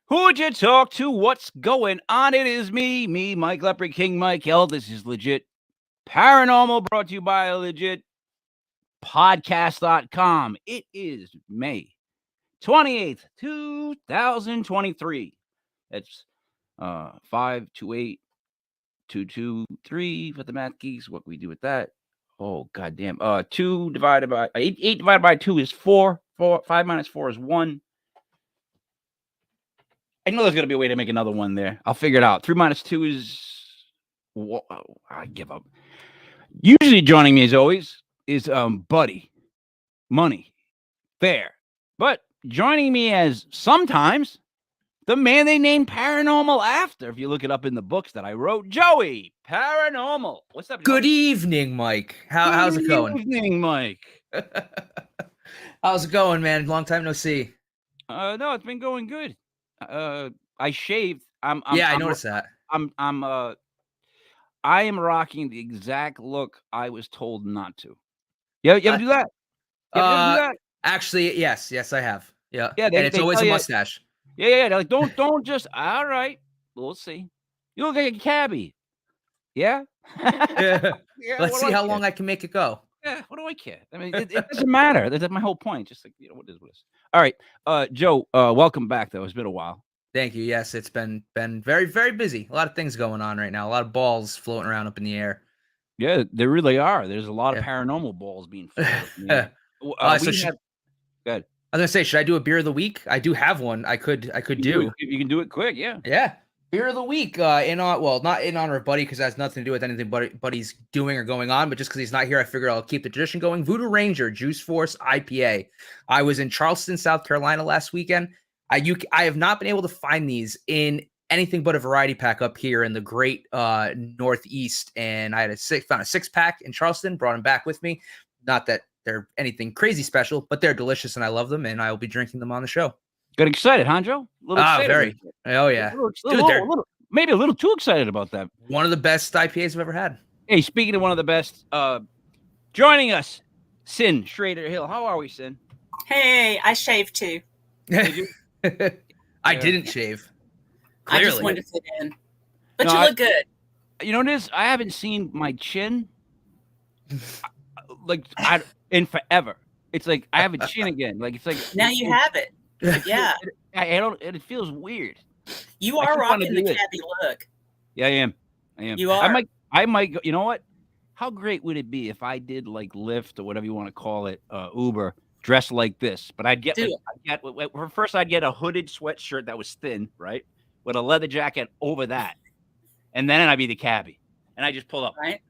Who'd you talk to? What's going on? It is me, Mike Leopard King Mike L. This is Legit Paranormal, brought to you by legit podcast.com. It is May 28th, 2023. That's 528-223 for the math geeks. What can we do with that? Oh, goddamn. 2 divided by 8 divided by 2 is 4. 5 minus 4 is 1. I know there's going to be a way to make another one there. I'll figure it out. 3 minus 2 is... I give up. Usually joining me, as always, is Buddy. Money. Fair. But joining me as sometimes the man they named Paranormal after, if you look it up in the books that I wrote, Joey Paranormal. What's up, Joey? Good evening, Mike. How's it going? Good evening, Mike. How's it going, man? Long time no see. No, it's been going good. I shaved. I noticed that. I am rocking the exact look I was told not to. You ever do that? You ever do that? Actually, yes, I have. Yeah. Yeah, and it's always a mustache. Yeah. They're like, don't just. All right, we'll see. You look like a cabbie. Yeah. Yeah. Let's see how long I can make it go. Yeah. What do I care? I mean, it doesn't matter. That's my whole point. Just like, what is. All right, Joe. Welcome back. Though it's been a while. Thank you. Yes, it's been very, very busy. A lot of things going on right now. A lot of balls floating around up in the air. Yeah, there really are. There's a lot of paranormal balls being floated up in the air. Good. I was gonna say, should I do a beer of the week? I do have one. I could do. You can do it quick. Yeah. Yeah. Beer of the week. Not in honor of Buddy, because that has nothing to do with anything Buddy's doing or going on, but just because he's not here, I figured I'll keep the tradition going. Voodoo Ranger Juice Force IPA. I was in Charleston, South Carolina last weekend. I have not been able to find these in anything but a variety pack up here in the great Northeast, and I had found a 6-pack in Charleston, brought them back with me. Not that they're anything crazy special, but they're delicious and I love them, and I will be drinking them on the show. Got excited, huh, Joe? Very. Oh yeah, maybe a little too excited about that. One of the best IPAs I've ever had. Hey, speaking of one of the best, joining us, Sin Schrader Hill. How are we, Sin? Hey, I shaved too. I didn't shave. Clearly. I just wanted to fit in. But you look good. You know what it is? I haven't seen my chin in forever. It's like I have a chin again. Like it's like now you have it. Yeah. I don't. It feels weird. You are rocking the cabbie look. Yeah, I am. You are. I might go. You know what? How great would it be if I did like Lyft or whatever you want to call it, Uber, dressed like this? But I'd get first I'd get a hooded sweatshirt that was thin, right, with a leather jacket over that, and then I'd be the cabbie, and I just pull up. Right.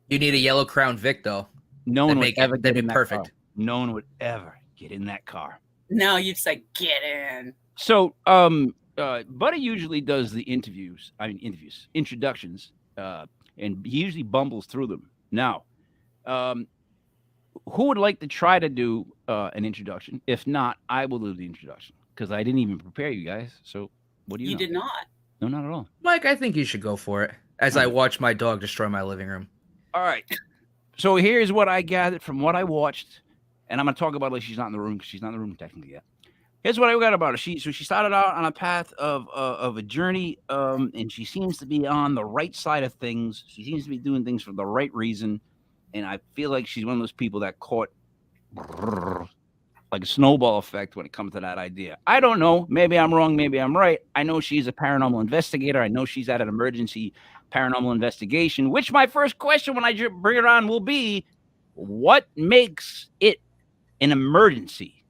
You need a yellow Crown Vic though. No one would ever get in that perfect. car. No one would ever get in that car. No, you'd say get in. So, Buddy usually does the introductions, and he usually bumbles through them. Now, who would like to try to do an introduction? If not, I will do the introduction because I didn't even prepare you guys. So, what do you know? Did not. No, not at all. Mike, I think you should go for it as I watch my dog destroy my living room. All right. So here's what I gathered from what I watched, and I'm going to talk about it like she's not in the room because she's not in the room technically yet. Here's what I got about her. She started out on a path of a journey, and she seems to be on the right side of things. She seems to be doing things for the right reason, and I feel like she's one of those people that caught like a snowball effect when it comes to that idea. I don't know. Maybe I'm wrong. Maybe I'm right. I know she's a paranormal investigator. I know she's at an emergency paranormal investigation, which my first question when I bring her on will be, what makes it an emergency?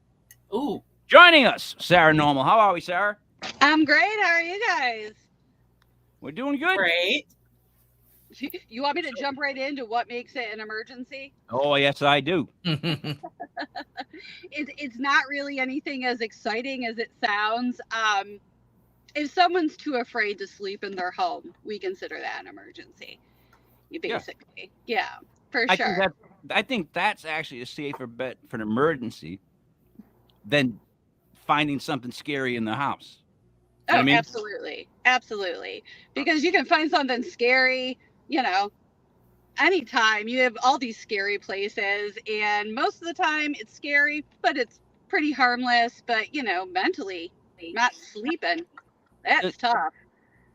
Ooh. Joining us, Sarah Normal. How are we, Sarah? I'm great. How are you guys? We're doing good. Great. You want me to jump right into what makes it an emergency? Oh, yes, I do. It's not really anything as exciting as it sounds. If someone's too afraid to sleep in their home, we consider that an emergency. You basically, for sure. I think that's actually a safer bet for an emergency than finding something scary in the house. You know what I mean? Absolutely. Because you can find something scary, anytime. You have all these scary places, and most of the time it's scary, but it's pretty harmless. But mentally, not sleeping. That's tough.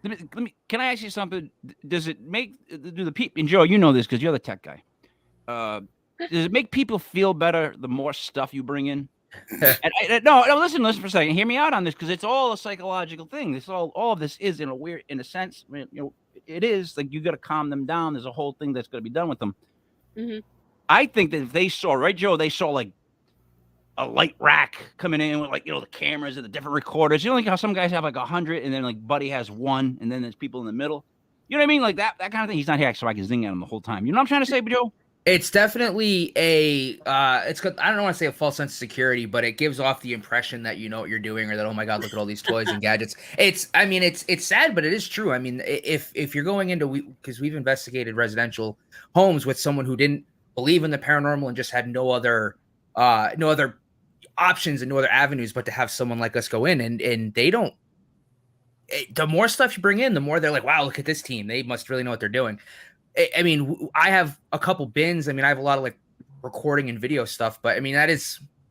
Let me. Can I ask you something? Does it make do the people? And Joe, you know this because you're the tech guy. Does it make people feel better the more stuff you bring in? No, listen for a second. Hear me out on this because it's all a psychological thing. This all of this is in a sense. It is like you got to calm them down. There's a whole thing that's going to be done with them. Mm-hmm. I think that if they saw, right, Joe, they saw like a light rack coming in with like, the cameras and the different recorders. You know, like how some guys have like 100 and then like Buddy has 1 and then there's people in the middle. You know what I mean? Like that kind of thing. He's not here so I can zing at him the whole time. You know what I'm trying to say, Joe? It's definitely I don't want to say a false sense of security, but it gives off the impression that you know what you're doing or that, oh my God, look at all these toys and gadgets. It's sad, but it is true. I mean, if you're going into, because we've investigated residential homes with someone who didn't believe in the paranormal and just had no other options and no other avenues but to have someone like us go in and they don't. The more stuff you bring in, the more they're like, wow, look at this team. They must really know what they're doing. I mean, I have a couple bins. I mean, I have a lot of like recording and video stuff, but I mean,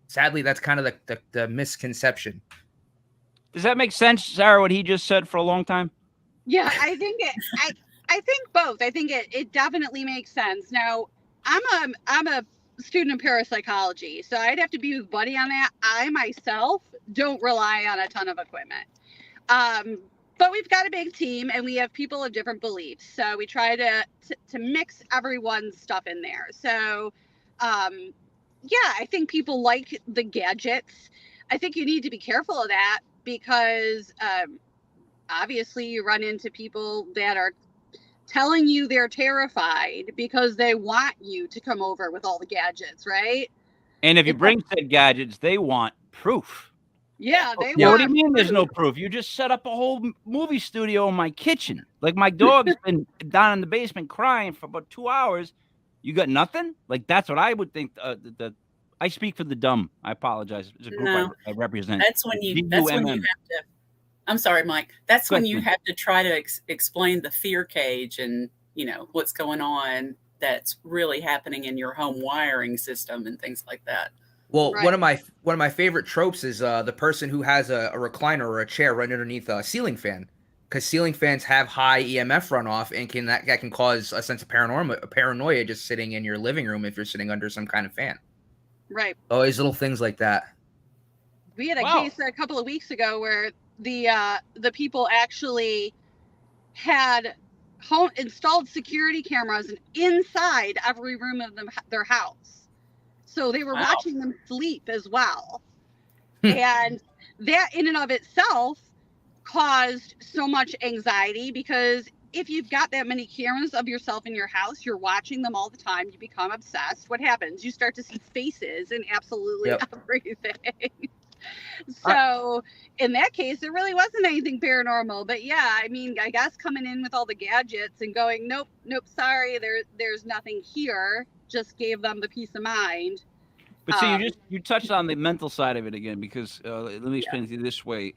sadly, that's kind of the misconception. Does that make sense, Sarah, what he just said for a long time? Yeah, I think I think both. I think it definitely makes sense. Now, I'm a student of parapsychology, so I'd have to be with Buddy on that. I myself don't rely on a ton of equipment. But we've got a big team and we have people of different beliefs. So we try to mix everyone's stuff in there. So, yeah, I think people like the gadgets. I think you need to be careful of that because obviously you run into people that are telling you they're terrified because they want you to come over with all the gadgets, right? And if you bring said gadgets, they want proof. Yeah, they What do you mean there's no proof? You just set up a whole movie studio in my kitchen. Like my dog's been down in the basement crying for about 2 hours. You got nothing? Like that's what I would think. I speak for the dumb. I apologize. It's a group I represent. That's when you have to. I'm sorry, Mike. That's when you have to try to explain the fear cage and what's going on that's really happening in your home wiring system and things like that. Well, right. one of my favorite tropes is the person who has a recliner or a chair right underneath a ceiling fan, because ceiling fans have high EMF runoff and that can cause a sense of paranoia just sitting in your living room if you're sitting under some kind of fan. Right. Always little things like that. We had a case a couple of weeks ago where the people actually had installed security cameras inside every room of their house. So they were watching them sleep as well. And that in and of itself caused so much anxiety because if you've got that many cameras of yourself in your house, you're watching them all the time, you become obsessed. What happens? You start to see faces and absolutely everything. So in that case, there really wasn't anything paranormal. But yeah, I mean, I guess coming in with all the gadgets and going, nope, sorry, there's nothing here. Just gave them the peace of mind. But see, you touched on the mental side of it again because let me explain it to you this way.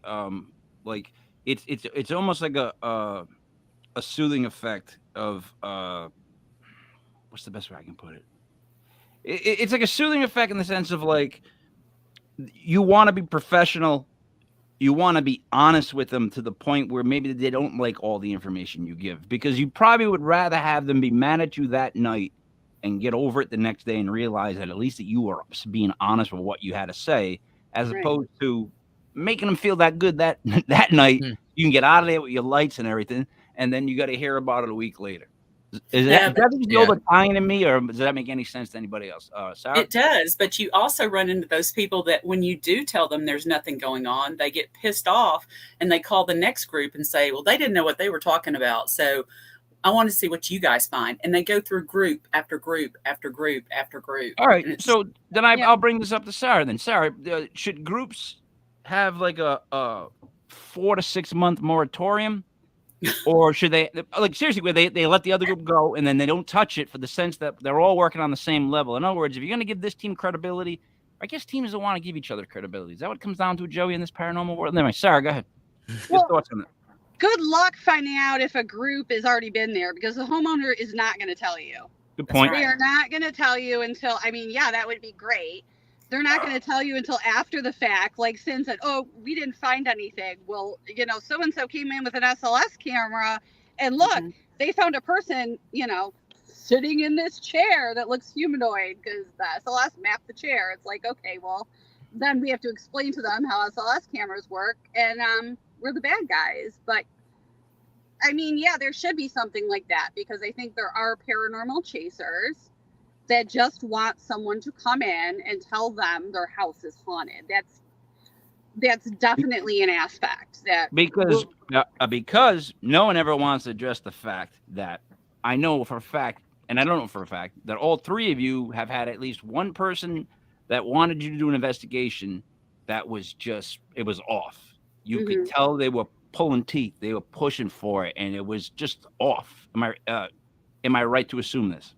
Like it's almost like a soothing effect of what's the best way I can put it? It's like a soothing effect in the sense of like you want to be professional, you want to be honest with them to the point where maybe they don't like all the information you give because you probably would rather have them be mad at you that night and get over it the next day and realize that at least that you were being honest with what you had to say, as opposed to making them feel that good that night. You can get out of there with your lights and everything, and then you got to hear about it a week later. Is that the tying to me, or does that make any sense to anybody else? Sarah? It does, but you also run into those people that when you do tell them there's nothing going on, they get pissed off and they call the next group and say, well, they didn't know what they were talking about. So I want to see what you guys find. And they go through group after group after group after group. All right. So then I'll bring this up to Sarah. Then Sarah, should groups have like a 4 to 6 month moratorium? Or should they, like, seriously, where they let the other group go and then they don't touch it for the sense that they're all working on the same level? In other words, if you're going to give this team credibility, I guess teams don't want to give each other credibility. Is that what it comes down to, Joey, in this paranormal world? Anyway, Sarah, go ahead. Your thoughts on that? Good luck finding out if a group has already been there because the homeowner is not going to tell you. Good point. They are not going to tell you until, I mean, yeah, that would be great. they're not going to tell you until after the fact, like Sin said, oh, we didn't find anything. Well, you know, so-and-so came in with an SLS camera and look, they found a person, you know, sitting in this chair that looks humanoid because the SLS mapped the chair. It's like, okay, well, then we have to explain to them how SLS cameras work, and we're the bad guys. But I mean, yeah, there should be something like that, because I think there are paranormal chasers that just want someone to come in and tell them their house is haunted. That's definitely an aspect that because no one ever wants to address the fact that I know for a fact, and I don't know for a fact, that all three of you have had at least one person that wanted you to do an investigation that was just, it was off. You could tell they were pulling teeth, they were pushing for it, and it was just off. Am I right to assume this?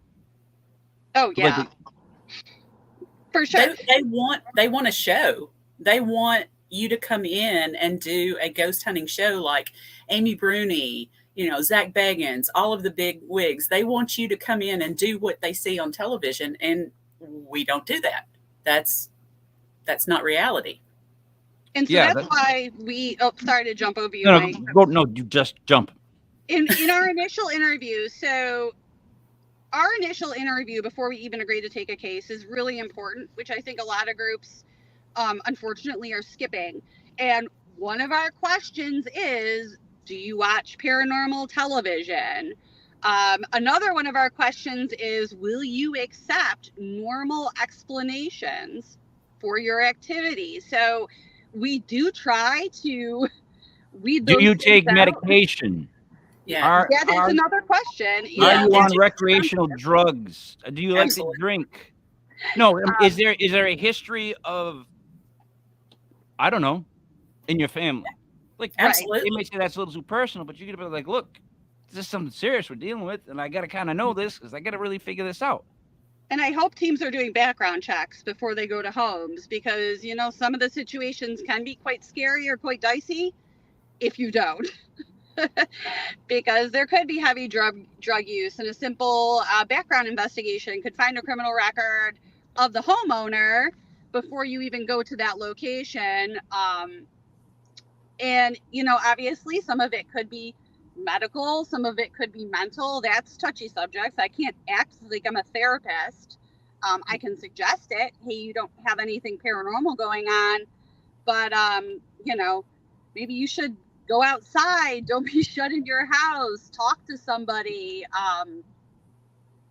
Oh yeah, Like, for sure. They want a show. They want you to come in and do a ghost hunting show like Amy Bruni, you know, Zach Bagans, all of the big wigs. They want you to come in and do what they see on television, and we don't do that. That's not reality. And so that's why we. Oh, sorry to jump over you. No, you just jump. In our initial interview, so our initial interview before we even agree to take a case is really important, which I think a lot of groups, unfortunately, are skipping. And one of our questions is, do you watch paranormal television? Another one of our questions is, will you accept normal explanations for your activity? So we do try to weed those Do you take out. medication? Yeah. That's another question. Are you on recreational drugs? Do you like to drink? No. Is there a history of, I don't know, in your family? Like, absolutely. They may say that's a little too personal, but you could be like, look, this is something serious we're dealing with, and I got to kind of know this because I got to really figure this out. And I hope teams are doing background checks before they go to homes, because, you know, some of the situations can be quite scary or quite dicey if you don't. Because there could be heavy drug use, and a simple background investigation could find a criminal record of the homeowner before you even go to that location. And, you know, obviously some of it could be medical, some of it could be mental. That's touchy subjects. I can't act like I'm a therapist. I can suggest it. Hey, you don't have anything paranormal going on, but, you know, maybe you should go outside. Don't be shut in your house. Talk to somebody.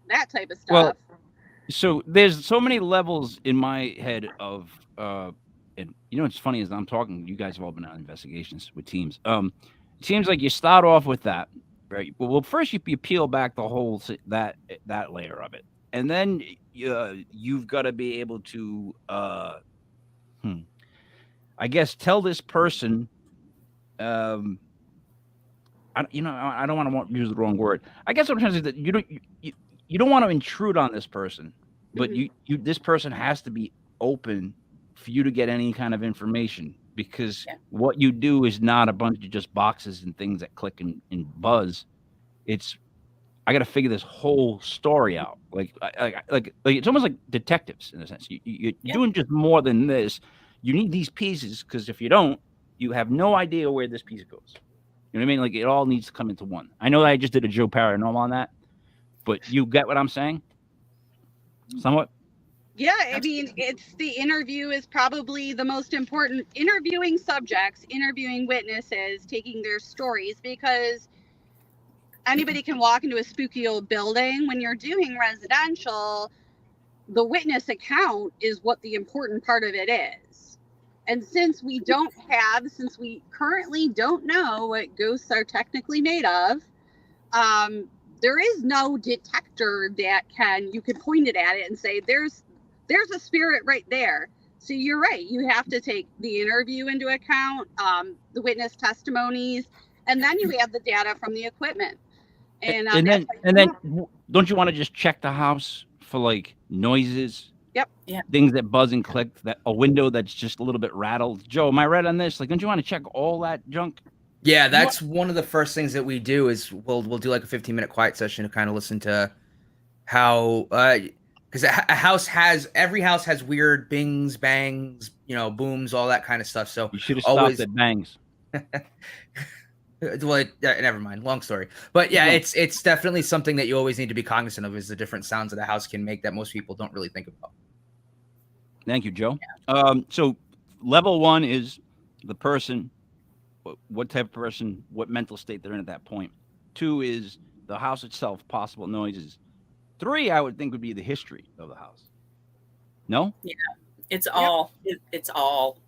That type of stuff. Well, so there's so many levels in my head of, and you know what's funny is I'm talking. You guys have all been on investigations with teams. It seems like you start off with that, right? Well, first you peel back the whole that layer of it, and then you've got to be able to, I guess, tell this person. I don't want to use the wrong word. I guess what I'm trying to say is that you don't want to intrude on this person, but this person has to be open for you to get any kind of information, because what you do is not a bunch of just boxes and things that click and buzz. It's, I got to figure this whole story out. Like it's almost like detectives in a sense. You're doing just more than this. You need these pieces, because if you don't, you have no idea where this piece goes. You know what I mean? Like, it all needs to come into one. I know that I just did a Joe Paranormal on that, but you get what I'm saying? Somewhat? Yeah, I mean, it's the interview is probably the most important. Interviewing subjects, interviewing witnesses, taking their stories, because anybody can walk into a spooky old building. When you're doing residential, the witness account is what the important part of it is. And since we currently don't know what ghosts are technically made of, there is no detector that you could point it at it and say, there's a spirit right there. So you're right. You have to take the interview into account, the witness testimonies, and then you have the data from the equipment. And then don't you want to just check the house for like noises? Yep. Yeah. Things that buzz and click, that a window that's just a little bit rattled. Joe, am I right on this? Like, don't you want to check all that junk? Yeah, that's one of the first things that we do is we'll do like a 15-minute quiet session to kind of listen to how, Because every house has weird bings, bangs, booms, all that kind of stuff. So You should have always stopped at bangs. well, never mind. Long story. But yeah, No. it's definitely something that you always need to be cognizant of, is the different sounds that a house can make that most people don't really think about. Thank you, Joe. So level 1 is the person, what type of person, what mental state they're in at that point. 2 is the house itself, possible noises. 3, I would think, would be the history of the house. No? Yeah. It's all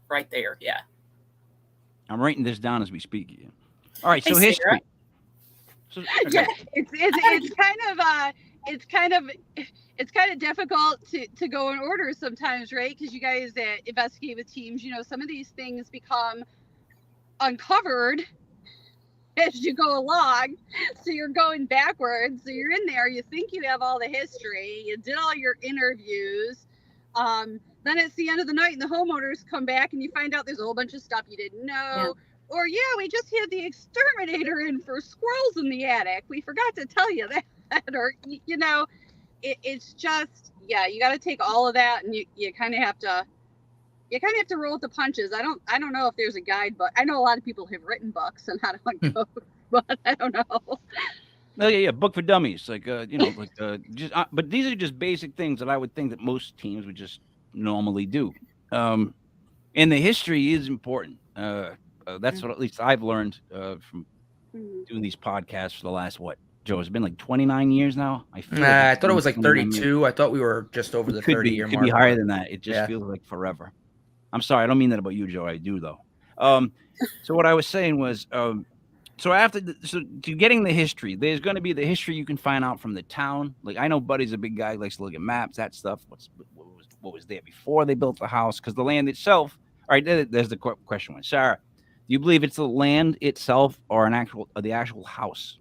right there. Yeah. I'm writing this down as we speak. Again. All right, Hey, so history. Sarah. So, Yeah, it's kind of difficult to go in order sometimes, right? Because you guys that investigate with teams, some of these things become uncovered as you go along. So you're going backwards. So you're in there, you think you have all the history, you did all your interviews. Then it's the end of the night and the homeowners come back and you find out there's a whole bunch of stuff you didn't know. Yeah. Or, we just had the exterminator in for squirrels in the attic. We forgot to tell you that. Or, it's just, you got to take all of that and you kind of have to roll with the punches. I don't know if there's a guide book. I know a lot of people have written books on how to uncode, but I don't know. Oh yeah, book for dummies, like but these are just basic things that I would think that most teams would just normally do. And the history is important. That's what at least I've learned from doing these podcasts for the last Joe? It's been like 29 years now. I thought it was like 32. I thought we were just over the 30-year mark. It could be higher than that. It just feels like forever. I'm sorry, I don't mean that about you, Joe. I do though. So what I was saying was, so after to getting the history, there's going to be the history you can find out from the town. Like I know Buddy's a big guy, likes to look at maps, that stuff. What was there before they built the house? Because the land itself. All right, there's the question one. Sarah, do you believe it's the land itself or the actual house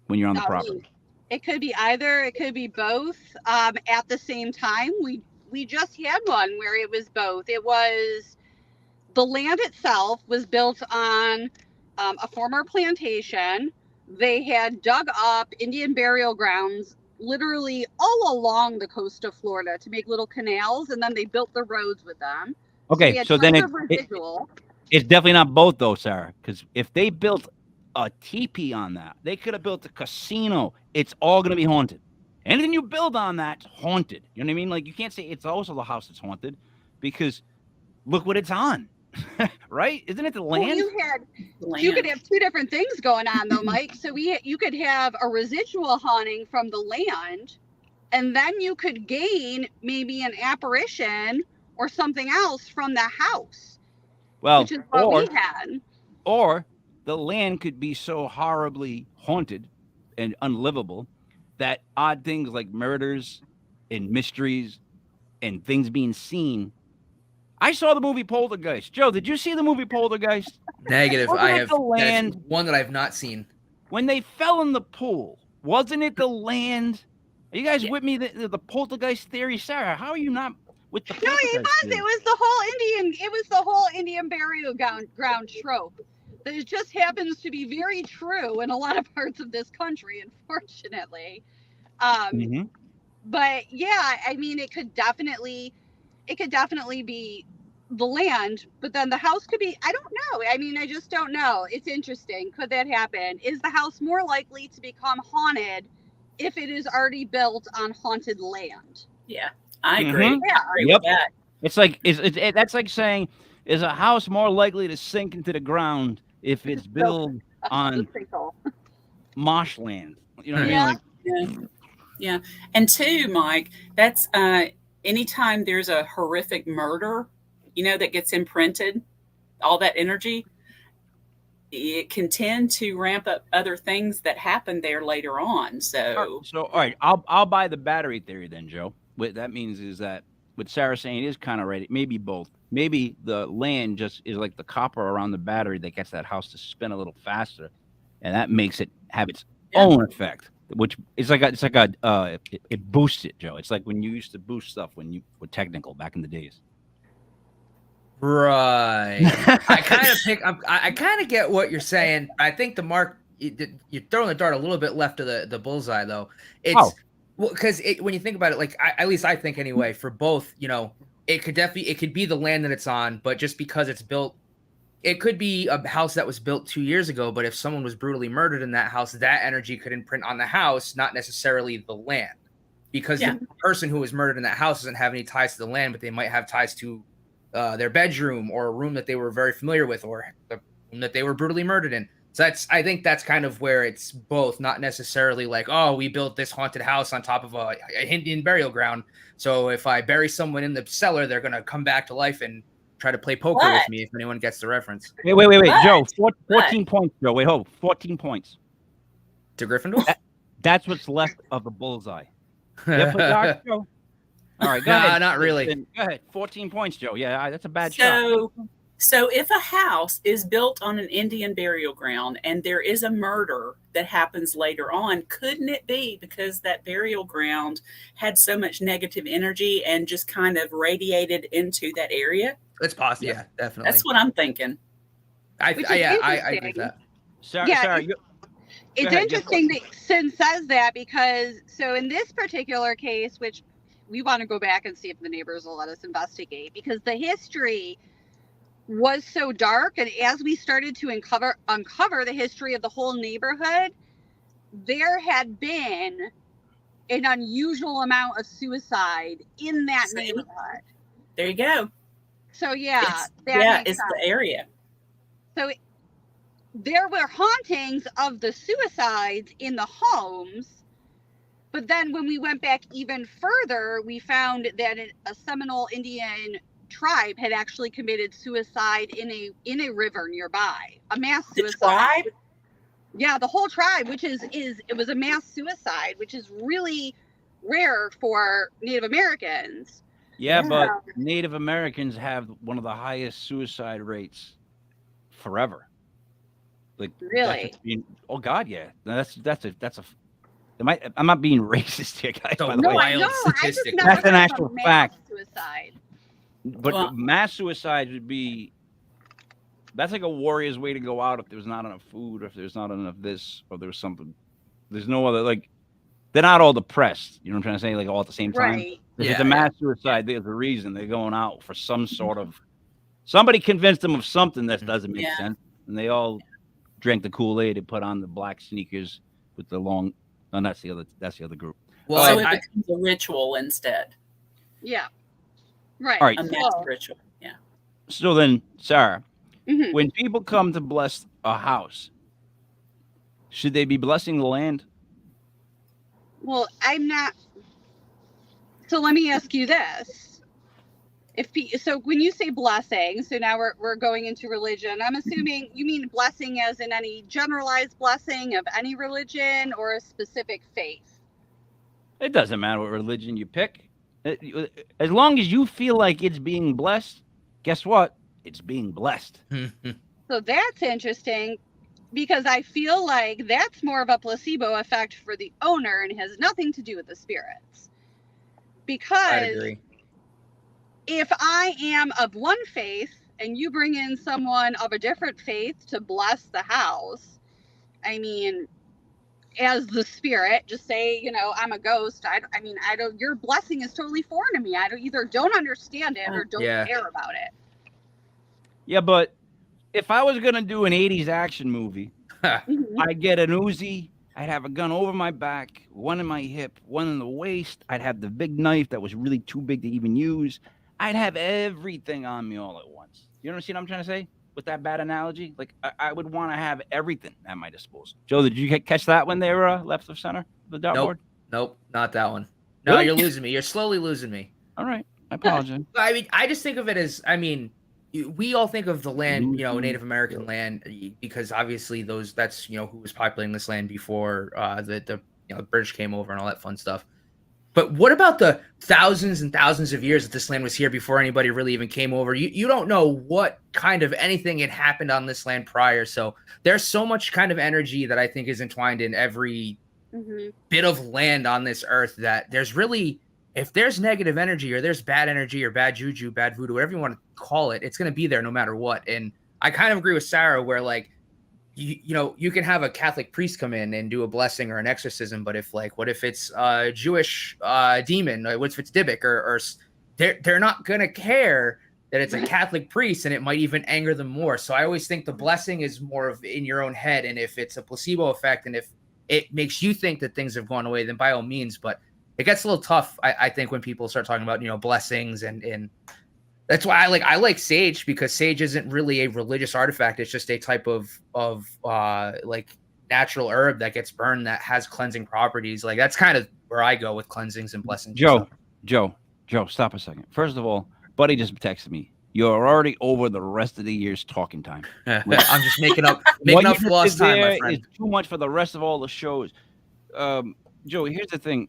when you're on the property? It could be either. It could be both at the same time. We just had one where it was both. It was the land itself was built on a former plantation. They had dug up Indian burial grounds literally all along the coast of Florida to make little canals, and then they built the roads with them. Okay, so then it's definitely not both though, Sarah, because if they built a teepee on that, they could have built a casino. It's all going to be haunted. Anything you build on that's haunted. You know what I mean? Like you can't say it's also the house that's haunted because look what it's on. Right? Isn't it the land? Well, you could have two different things going on though, Mike. So you could have a residual haunting from the land, and then you could gain maybe an apparition or something else from the house. Well, which is what we had. Or the land could be so horribly haunted and unlivable that odd things like murders and mysteries and things being seen. I saw the movie Poltergeist. Joe, did you see the movie Poltergeist? Negative. I have the land one that I've not seen. When they fell in the pool, wasn't it the land? Are you guys with me? The Poltergeist theory, Sarah? How are you not with the? No, it was. Theory? It was the whole Indian burial ground trope. That it just happens to be very true in a lot of parts of this country, unfortunately. But yeah, I mean, it could definitely be the land, but then the house could be, I don't know. I mean, I just don't know. It's interesting. Could that happen? Is the house more likely to become haunted if it is already built on haunted land? Yeah, I agree. Yeah, I agree with that. It's like that's like saying, is a house more likely to sink into the ground if it's built on marshland? You know what I mean? Yeah. And two, Mike, that's anytime there's a horrific murder, that gets imprinted, all that energy, it can tend to ramp up other things that happen there later on. So all right, I'll buy the battery theory then, Joe. What that means is that what Sarah's saying is kind of right. Maybe both. Maybe the land just is like the copper around the battery that gets that house to spin a little faster, and that makes it have its own effect. Which it's like it boosts it, Joe. It's like when you used to boost stuff when you were technical back in the days. Right. I kind of get what you're saying. I think the mark you're throwing the dart a little bit left of the bullseye though. Well, because when you think about it, like at least I think anyway, for both, it could be the land that it's on, but just because it's built, it could be a house that was built 2 years ago. But if someone was brutally murdered in that house, that energy could imprint on the house, not necessarily the land, because the person who was murdered in that house doesn't have any ties to the land, but they might have ties to their bedroom or a room that they were very familiar with, or the room that they were brutally murdered in. So I think that's kind of where it's both, not necessarily like, oh, we built this haunted house on top of a Indian burial ground. So if I bury someone in the cellar, they're going to come back to life and try to play poker with me, if anyone gets the reference. Wait. Joe, 14 points, Joe. Wait, hold. 14 points. To Gryffindor? That's what's left of the bullseye. Yeah, dark, Joe. All right, go ahead. Not really. Go ahead. 14 points, Joe. Yeah, that's a bad shot. So if a house is built on an Indian burial ground and there is a murder that happens later on, couldn't it be because that burial ground had so much negative energy and just kind of radiated into that area? It's possible. Yeah, definitely. That's what I'm thinking. I agree with that. Sorry. It's interesting that Sin says that, because so in this particular case, which we want to go back and see if the neighbors will let us investigate, because the history was so dark, and as we started to uncover the history of the whole neighborhood, there had been an unusual amount of suicide in that neighborhood. There you go. So it's the area. So there were hauntings of the suicides in the homes, but then when we went back even further, we found that a Seminole Indian tribe had actually committed suicide in a river nearby, a mass suicide. The tribe? Yeah, the whole tribe, which it was a mass suicide, which is really rare for Native Americans. Yeah, but Native Americans have one of the highest suicide rates forever. Like, really? Oh God, yeah. That's a. I'm not being racist here, guys. By the way, statistic. That's an actual fact. Suicide. But mass suicide would be. That's like a warrior's way to go out if there's not enough food, or if there's not enough this, or there's something. There's no other, like, they're not all depressed. You know what I'm trying to say? Like, all at the same time. Right. If it's a mass suicide, there's a reason they're going out for some sort of. Somebody convinced them of something that doesn't make sense, and they all drank the Kool-Aid and put on the black sneakers with the long. No, that's the other group. Well, so it becomes a ritual instead. Yeah. Right. All right. A mass ritual. Yeah. So then, Sarah, when people come to bless a house, should they be blessing the land? Well, I'm not. So let me ask you this. So when you say blessing, so now we're going into religion, I'm assuming you mean blessing as in any generalized blessing of any religion or a specific faith? It doesn't matter what religion you pick. As long as you feel like it's being blessed, guess what? It's being blessed. So that's interesting, because I feel like that's more of a placebo effect for the owner and has nothing to do with the spirits. Because I agree. If I am of one faith and you bring in someone of a different faith to bless the house, I mean, as the spirit, just say, I'm a ghost. Your blessing is totally foreign to me. I don't understand it or don't care about it. Yeah, but if I was going to do an 80s action movie, I'd get an Uzi. I'd have a gun over my back, one in my hip, one in the waist. I'd have the big knife that was really too big to even use. I'd have everything on me all at once. You understand what I'm trying to say with that bad analogy? Like, I would want to have everything at my disposal. Joe, did you catch that when they were left of center, the dartboard? Nope, not that one. No, really? You're losing me. You're slowly losing me. All right, I apologize. I mean, I just think of it as, we all think of the land, Native American land, because obviously that's who was populating this land before the British came over and all that fun stuff. But what about the thousands and thousands of years that this land was here before anybody really even came over? You don't know what kind of anything had happened on this land prior. So there's so much kind of energy that I think is entwined in every bit of land on this earth, that there's really, if there's negative energy or there's bad energy or bad juju, bad voodoo, whatever you want to call it, it's going to be there no matter what. And I kind of agree with Sarah where, like, you can have a Catholic priest come in and do a blessing or an exorcism, but what if it's a Jewish demon? What if it's Dybbuk or they're not gonna care that it's a Catholic priest, and it might even anger them more. So I always think the blessing is more of in your own head, and if it's a placebo effect, and if it makes you think that things have gone away, then by all means. But it gets a little tough, I think, when people start talking about blessings and that's why I like sage, because sage isn't really a religious artifact. It's just a type of natural herb that gets burned that has cleansing properties. Like that's kind of where I go with cleansings and blessings. Joe, stop a second. First of all, Buddy just texted me. You're already over the rest of the year's talking time. I'm just making up lost time, my friend. Is too much for the rest of all the shows. Joe, here's the thing.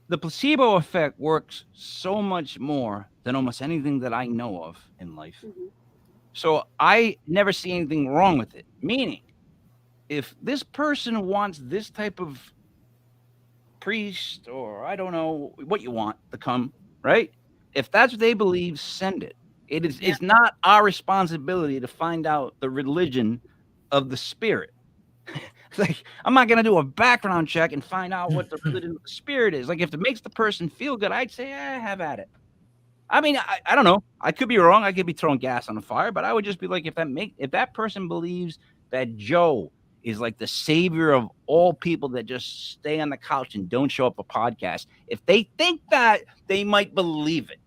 The placebo effect works so much more than almost anything that I know of in life. Mm-hmm. So I never see anything wrong with it. Meaning, if this person wants this type of priest, or I don't know what you want to come, right? If that's what they believe, send it. It's not our responsibility to find out the religion of the spirit. Like, I'm not going to do a background check and find out what the religion of the spirit is. Like, if it makes the person feel good, I'd say, have at it. I mean, I don't know. I could be wrong. I could be throwing gas on the fire, but I would just be like, if that person believes that Joe is like the savior of all people that just stay on the couch and don't show up for podcasts, if they think that, they might believe it.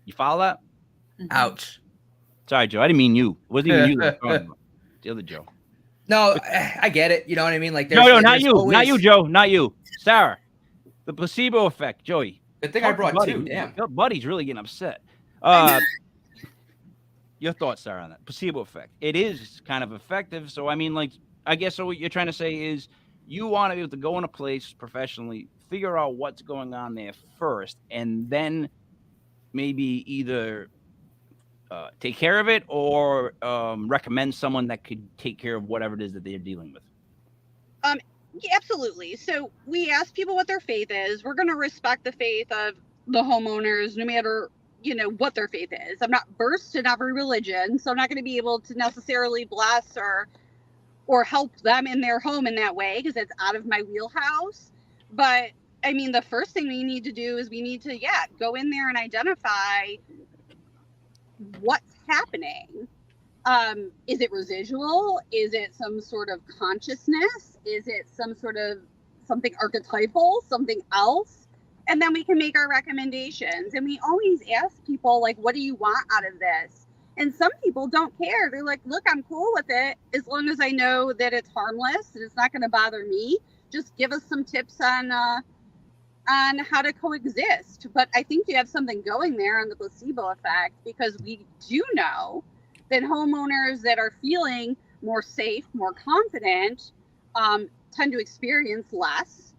You follow that? Ouch. Sorry, Joe. I didn't mean you. It wasn't even you that was talking about. The other Joe. No, I get it. You know what I mean? Like, no, not you. Always... Not you, Joe. Not you. Sarah. The placebo effect, Joey. Good thing I brought Buddy. two. Damn. Buddy's really getting upset. Your thoughts, Sarah, on that placebo effect? It is kind of effective. So, I mean, like, I guess so what you're trying to say is you want to be able to go in a place professionally, figure out what's going on there first, and then maybe either take care of it or recommend someone that could take care of whatever it is that they're dealing with. Yeah, absolutely. So we ask people what their faith is. We're going to respect the faith of the homeowners, no matter, what their faith is. I'm not versed in every religion, so I'm not going to be able to necessarily bless or help them in their home in that way, because it's out of my wheelhouse. But I mean, the first thing we need to do is we need to, go in there and identify what's happening. Is it residual? Is it some sort of consciousness? Is it some sort of something archetypal, something else? And then we can make our recommendations. And we always ask people, like, what do you want out of this? And some people don't care. They're like, look, I'm cool with it as long as I know that it's harmless and it's not going to bother me. Just give us some tips on how to coexist. But I think you have something going there on the placebo effect, because we do know that homeowners that are feeling more safe, more confident, tend to experience less.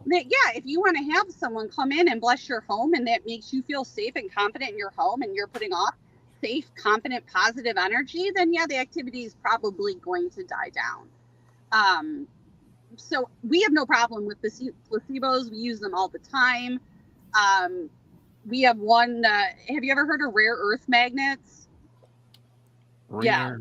That, if you want to have someone come in and bless your home and that makes you feel safe and confident in your home, and you're putting off safe, confident, positive energy, then the activity is probably going to die down. So we have no problem with placebos. We use them all the time. We have one. Have you ever heard of rare earth magnets? Rare. Yeah,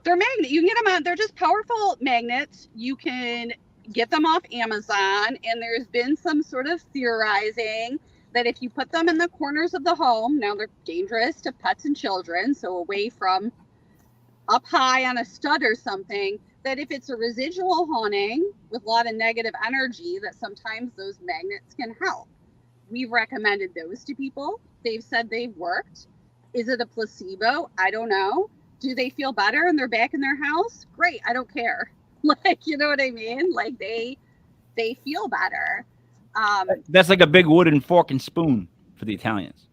they're magnet. You can get them on. They're just powerful magnets. You can get them off Amazon, and there's been some sort of theorizing that if you put them in the corners of the home, now they're dangerous to pets and children, so away from up high on a stud or something, that if it's a residual haunting with a lot of negative energy, that sometimes those magnets can help. We've recommended those to people. They've said they've worked. Is it a placebo? I don't know. Do they feel better and they're back in their house? Great. I don't care. Like, you know what I mean? Like, they feel better. That's like a big wooden fork and spoon for the Italians.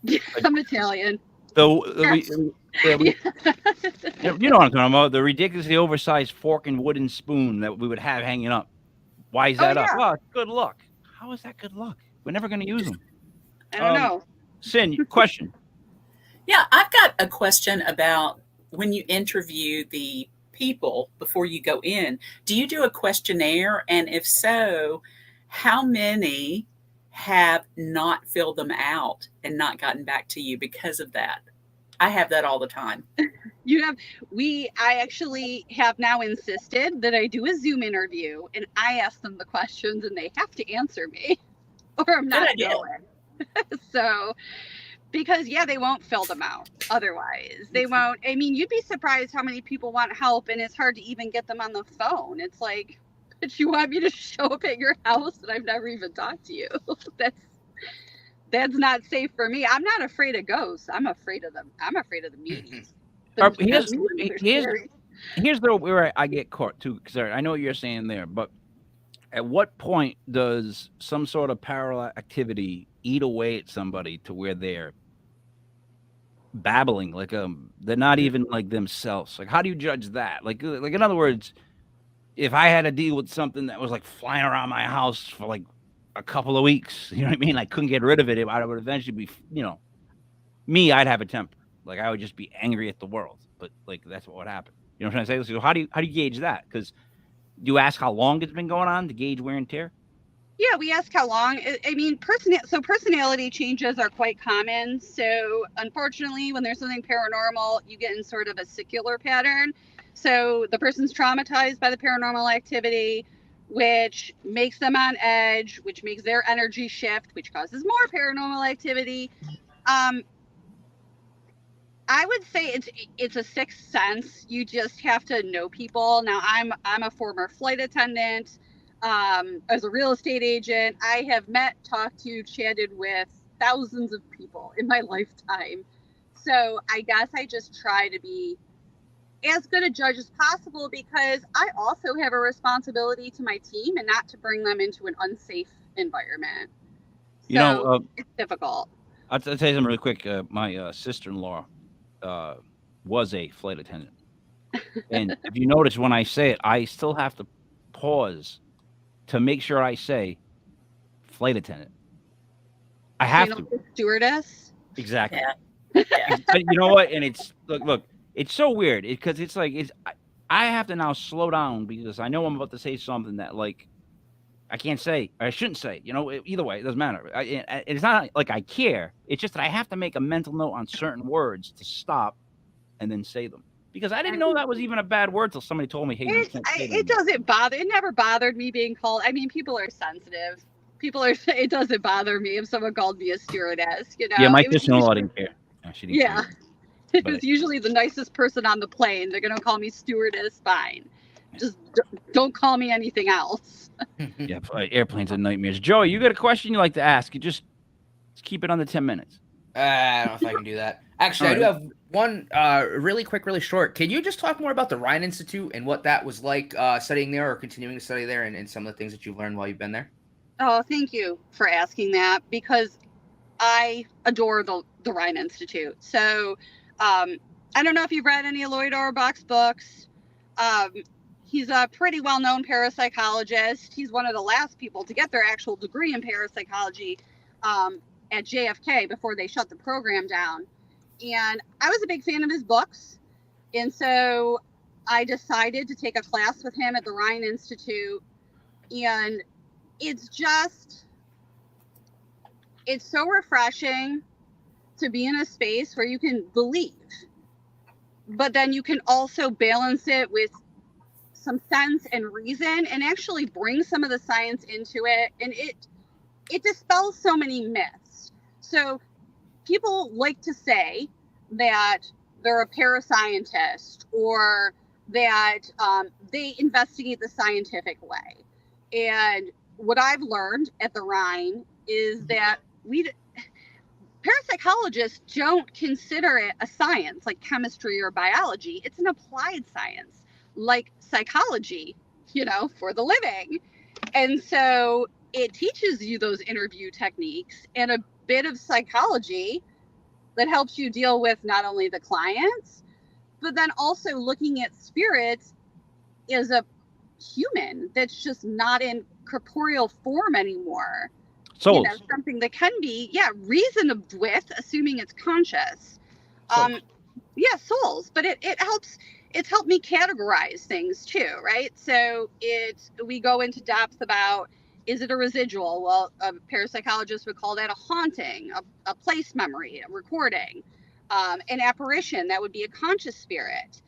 Yeah, I'm Italian. You know what I'm talking about? The ridiculously oversized fork and wooden spoon that we would have hanging up. Why is that up? Oh, good luck. How is that good luck? We're never going to use them. I don't know. Sin, question. Yeah, I've got a question about when you interview the people before you go in. Do you do a questionnaire? And if so, how many have not filled them out and not gotten back to you because of that? I have that all the time. I actually have now insisted that I do a Zoom interview and I ask them the questions and they have to answer me or I'm not going. So, because they won't fill them out otherwise. They won't. I mean, you'd be surprised how many people want help and it's hard to even get them on the phone. It's like, but you want me to show up at your house and I've never even talked to you. That's not safe for me. I'm not afraid of ghosts. I'm afraid of them. I'm afraid of the meetings. Here's where I get caught too, because I know what you're saying there, but at what point does some sort of parallel activity eat away at somebody to where they're babbling, like they're not even like themselves? Like, how do you judge that? Like in other words, if I had to deal with something that was like flying around my house for like a couple of weeks, you know what I mean? I couldn't get rid of it. I would eventually be, me, I'd have a temper. Like I would just be angry at the world. But like that's what would happen. You know what I'm trying to say? So how do you gauge that? Because you ask how long it's been going on to gauge wear and tear? Yeah, we ask how long. I mean, personality changes are quite common. So unfortunately, when there's something paranormal, you get in sort of a secular pattern. So the person's traumatized by the paranormal activity, which makes them on edge, which makes their energy shift, which causes more paranormal activity. I would say it's a sixth sense. You just have to know people. Now, I'm a former flight attendant. As a real estate agent, I have met, talked to, chatted with thousands of people in my lifetime. So I guess I just try to be as good a judge as possible because I also have a responsibility to my team and not to bring them into an unsafe environment. So it's difficult. I'll tell you something really quick. My sister-in-law was a flight attendant. And if you notice when I say it, I still have to pause to make sure I say flight attendant. I have to. Stewardess? Exactly. Yeah. But you know what? And it's look, it's so weird because it's like I have to now slow down because I know I'm about to say something that like I can't say or I shouldn't say. Either way, it doesn't matter. It's not like I care. It's just that I have to make a mental note on certain words to stop and then say them. Because I didn't know that was even a bad word till somebody told me, hey, you can't say them. It doesn't bother. It never bothered me being called. I mean, people are sensitive. It doesn't bother me if someone called me a stewardess. Yeah, my sister-in-law didn't care. She didn't care. It was usually the nicest person on the plane. They're going to call me stewardess, fine. Just don't call me anything else. Yeah, airplanes are nightmares. Joey, you got a question you like to ask? You just keep it under 10 minutes. I don't know if I can do that. Actually, I do have one really quick, really short. Can you just talk more about the Rhine Institute and what that was like studying there or continuing to study there and some of the things that you've learned while you've been there? Oh, thank you for asking that because I adore the Rhine Institute. So I don't know if you've read any of Lloyd Auerbach's books. He's a pretty well-known parapsychologist. He's one of the last people to get their actual degree in parapsychology at JFK before they shut the program down. And I was a big fan of his books. And so I decided to take a class with him at the Rhine Institute. And it's so refreshing to be in a space where you can believe, but then you can also balance it with some sense and reason and actually bring some of the science into it. And it dispels so many myths. So people like to say that they're a parascientist or that they investigate the scientific way. And what I've learned at the Rhine is that parapsychologists don't consider it a science like chemistry or biology. It's an applied science like psychology, for the living. And so it teaches you those interview techniques and a bit of psychology that helps you deal with not only the clients, but then also looking at spirits as a human that's just not in corporeal form anymore. Souls. Something that can be, reasoned with, assuming it's conscious. Souls. But it helps. It's helped me categorize things too, right? So we go into depth about, is it a residual? Well, a parapsychologist would call that a haunting, a place memory, a recording. An apparition, that would be a conscious spirit.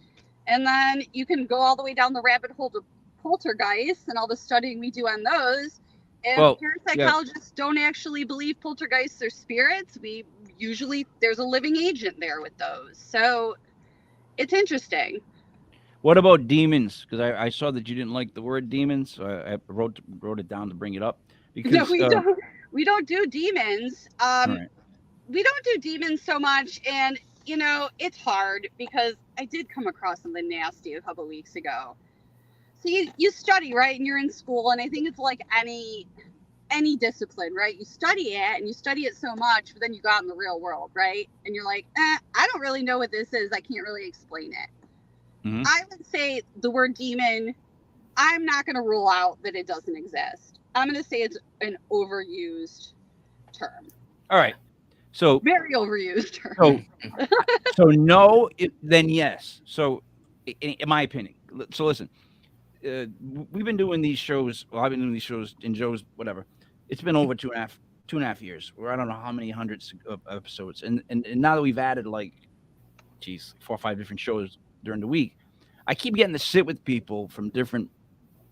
And then you can go all the way down the rabbit hole to poltergeists and all the studying we do on those. And parapsychologists don't actually believe poltergeists are spirits. We usually, there's a living agent there with those. So it's interesting. What about demons? Because I saw that you didn't like the word demons, so I wrote it down to bring it up. Because no, we don't do demons. Right. We don't do demons so much, and you know, it's hard because I did come across something nasty a couple weeks ago. So you study, right? And you're in school, and I think it's like any discipline, right? You study it and you study it so much, but then you go out in the real world, right? And you're like, I don't really know what this is. I can't really explain it. Mm-hmm. I would say the word demon, I'm not going to rule out that it doesn't exist. I'm going to say it's an overused term. All right. So very overused term. So no, then yes. So in my opinion, so listen, we've been doing these shows. Well, I've been doing these shows and Joe's whatever. It's been over 2.5 years. Or I don't know how many hundreds of episodes. And now that we've added like, 4 or 5 different shows during the week, I keep getting to sit with people from different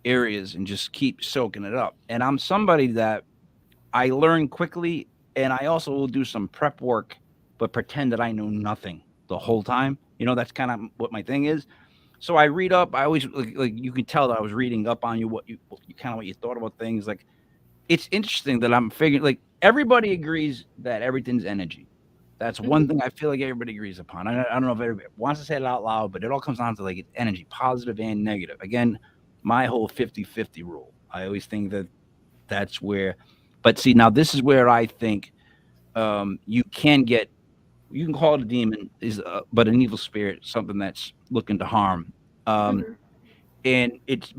areas and just keep soaking it up. And I'm somebody that I learn quickly, and I also will do some prep work, but pretend that I know nothing the whole time. You know, that's kind of what my thing is. So I read up. I always like you can tell that I was reading up on you, what you thought about things. Like, it's interesting that I'm figuring, like, everybody agrees that everything's energy. That's one thing I feel like everybody agrees upon. I don't know if everybody wants to say it out loud, but it all comes down to like it's energy, positive and negative. Again, my whole 50-50 rule. I always think that that's where, but see, now this is where I think you can call it a demon, but an evil spirit, something that's looking to harm. And it's,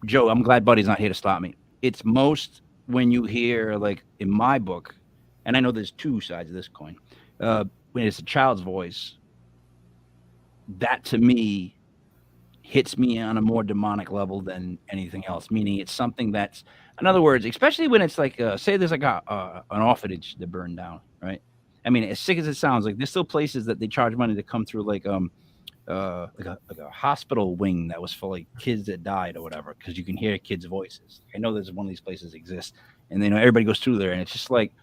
Joe, I'm glad Buddy's not here to stop me. It's most when you hear, like in my book, and I know there's two sides of this coin, when it's a child's voice, that to me hits me on a more demonic level than anything else, meaning it's something that's, in other words, especially when it's like, say there's like an orphanage that burned down, right? I mean, as sick as it sounds, like there's still places that they charge money to come through, like a hospital wing that was for like kids that died or whatever, because you can hear kids' voices. I know there's one of these places exists, and they know everybody goes through there, and it's just like,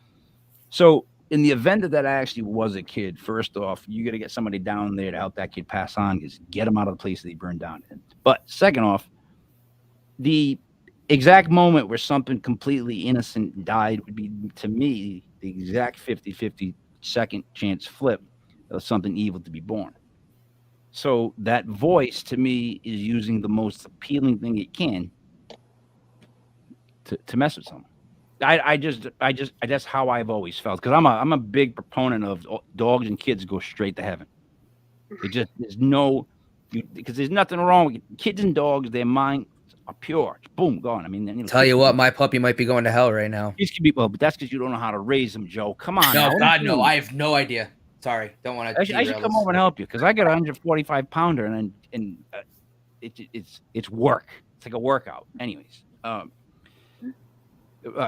so in the event that actually was a kid, first off, you got to get somebody down there to help that kid pass on, is get him out of the place that he burned down. But second off, the exact moment where something completely innocent died would be, to me, the exact 50-50 second chance flip of something evil to be born. So that voice, to me, is using the most appealing thing it can to mess with someone. I just that's how I've always felt, because I'm a big proponent of dogs and kids go straight to heaven. It just, there's no, because there's nothing wrong with kids and dogs. Their minds are pure. Boom, gone. I mean, tell you what, my puppy might be going to hell right now. These can be, well, but that's because you don't know how to raise them, Joe. Come on. No, now. God, no. I have no idea. Sorry, don't want to. I should come over and help you, because I got a 145 pounder, and it's work. It's like a workout. Anyways,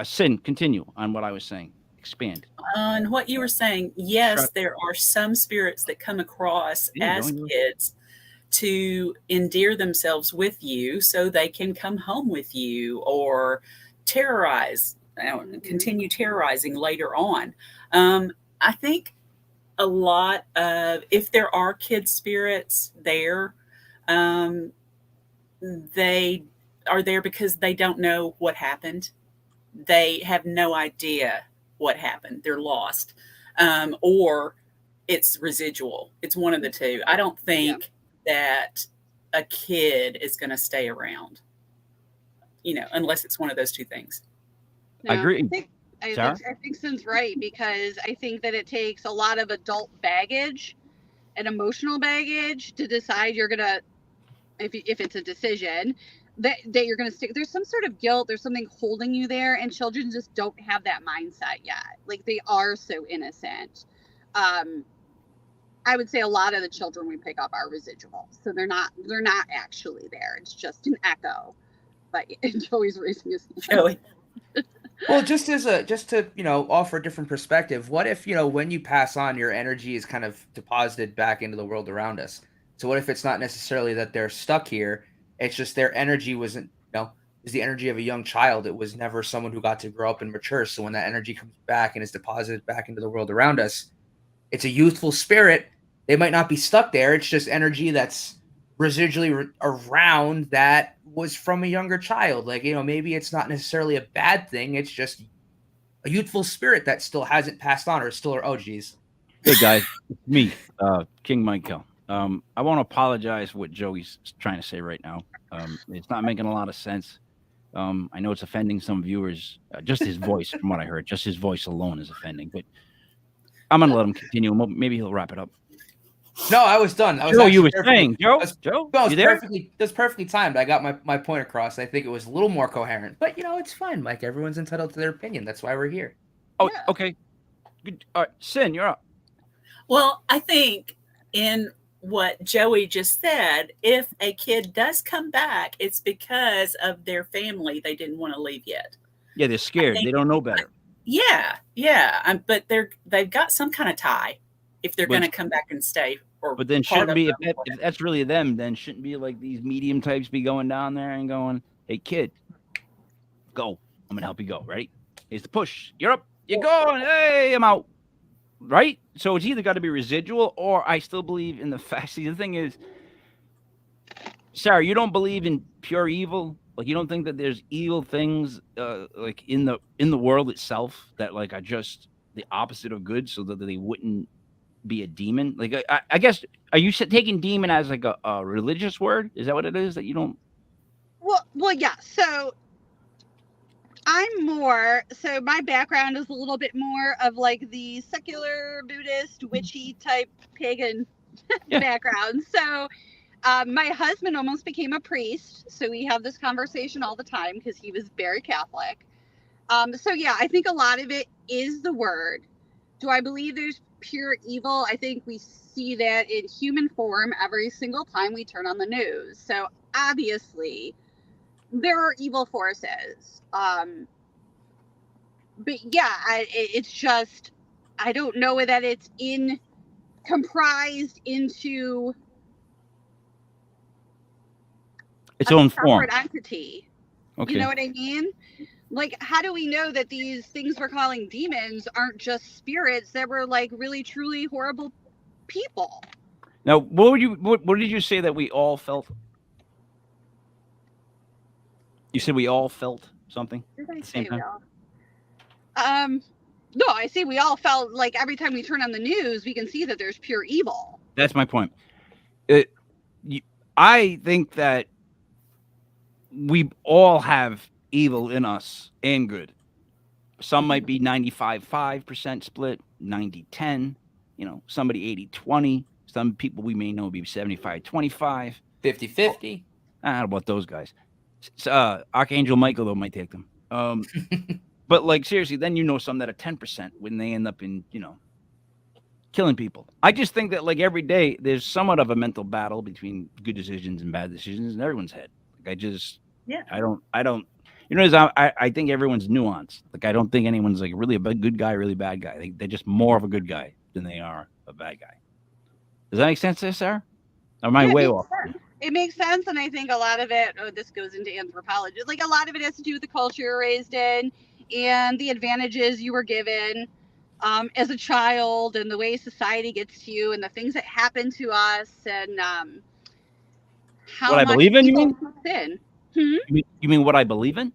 Sin, continue on what I was saying. Expand. On what you were saying, yes, there are some spirits that come across as kids to endear themselves with you so they can come home with you or terrorize, continue terrorizing later on. I think a lot of, if there are kid spirits there, they are there because they don't know what happened. They have no idea what happened. They're lost. Or it's residual. It's one of the two. I don't think that a kid is going to stay around, unless it's one of those two things. No, I agree. I think Sin's right, because I think that it takes a lot of adult baggage and emotional baggage to decide you're going to, if it's a decision, that you're going to stick. There's some sort of guilt. There's something holding you there, and children just don't have that mindset yet. Like, they are so innocent. I would say a lot of the children we pick up are residual, so they're not actually there. It's just an echo. But Joey's raising his hand. Joey. Well, just to offer a different perspective, what if when you pass on, your energy is kind of deposited back into the world around us? So what if it's not necessarily that they're stuck here? It's just their energy wasn't is the energy of a young child. It was never someone who got to grow up and mature. So when that energy comes back and is deposited back into the world around us, it's a youthful spirit. They might not be stuck there. It's just energy that's residually around that was from a younger child. Like, maybe it's not necessarily a bad thing. It's just a youthful spirit that still hasn't passed on or still, oh, geez. Hey guys, it's me, King Michael. I want to apologize for what Joey's trying to say right now. It's not making a lot of sense. I know it's offending some viewers. Just his voice, from what I heard, just his voice alone is offending. But I'm gonna let him continue. Maybe he'll wrap it up. No, I was done. I was Joe, you were perfectly, saying, Joe, no, you there? That's perfectly timed. I got my point across. I think it was a little more coherent, but it's fine, Mike. Everyone's entitled to their opinion. That's why we're here. Oh, Yeah. okay. Good. All right, Sin, you're up. Well, I think in what Joey just said, if a kid does come back, it's because of their family. They didn't want to leave yet. Yeah, they're scared. They don't know better. Yeah. But they've got some kind of tie if they're going to come back and stay. But then shouldn't be if that's really them, then shouldn't be like these medium types be going down there and going, "Hey kid, go. I'm gonna help you go. Ready? Here's the push. You're up. You're going. Hey, I'm out." Right? So it's either got to be residual, or I still believe in the fact. See, the thing is, Sarah, you don't believe in pure evil. Like you don't think that there's evil things, like in the world itself that like are just the opposite of good, so that they wouldn't be a demon. Like I guess, are you taking demon as like a religious word? Is that what it is that you don't? Well, yeah. So so my background is a little bit more of like the secular Buddhist witchy type pagan background. So my husband almost became a priest, so we have this conversation all the time because he was very Catholic. So yeah, I think a lot of it is the word. Do I believe there's pure evil? I think we see that in human form every single time we turn on the news. So obviously there are evil forces. But yeah, it's just, I don't know that it's comprised into Its own form. separate entity. Okay. You know what I mean? Like, how do we know that these things we're calling demons aren't just spirits that were like really truly horrible people? Now, what did you say that we all felt? You said we all felt something Did I at the same say time? we all? No, I say we all felt like every time we turn on the news, we can see that there's pure evil. That's my point. I think that we all have evil in us and good. Some might be 95.5% split, 90-10, somebody 80-20. Some people we may know be 75-25. 50-50. I don't know about those guys. Archangel Michael, though, might take them. But, like, seriously, then some that are 10% when they end up in, killing people. I just think that, like, every day there's somewhat of a mental battle between good decisions and bad decisions in everyone's head. Like, I don't, I think everyone's nuanced. Like, I don't think anyone's, like, really a good guy, really bad guy. They're just more of a good guy than they are a bad guy. Does that make sense there, Sarah? Or am I way off? It makes sense, and I think a lot of it, this goes into anthropology, like a lot of it has to do with the culture you're raised in and the advantages you were given as a child and the way society gets to you and the things that happen to us and how what I believe in, you mean? You mean what I believe in?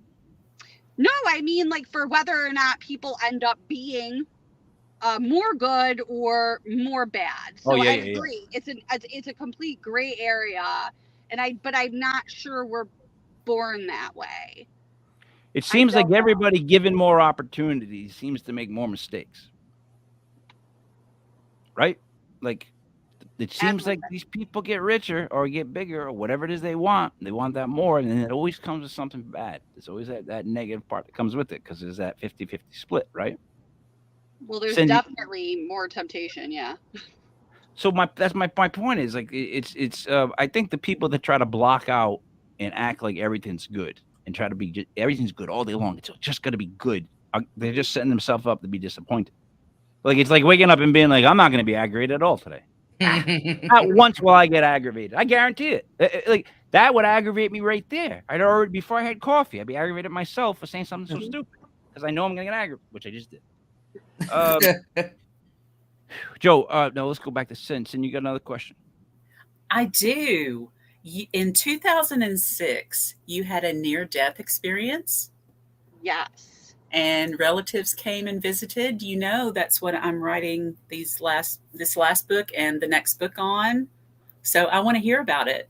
No, I mean like for whether or not people end up being more good or more bad. So I agree. Yeah. It's a complete gray area, but I'm not sure we're born that way. It seems like everybody given more opportunities seems to make more mistakes. Right? Like it seems like these people get richer or get bigger or whatever it is they want. They want that more, and then it always comes with something bad. There's always that negative part that comes with it because there's that 50-50 split, right? Well, there's definitely more temptation, yeah. So that's my point is like it's I think the people that try to block out and act like everything's good and try to be everything's good all day long. It's just got to be good. They're just setting themselves up to be disappointed. Like it's like waking up and being like, I'm not going to be aggravated at all today. Not once will I get aggravated. I guarantee it. Like that would aggravate me right there. I'd already before I had coffee, I'd be aggravated myself for saying something so stupid because I know I'm going to get aggravated, which I just did. Joe, no, let's go back to Sin. Sin, you got another question? I do. In 2006, you had a near-death experience? Yes. And relatives came and visited. You know, that's what I'm writing this last book and the next book on. So I want to hear about it.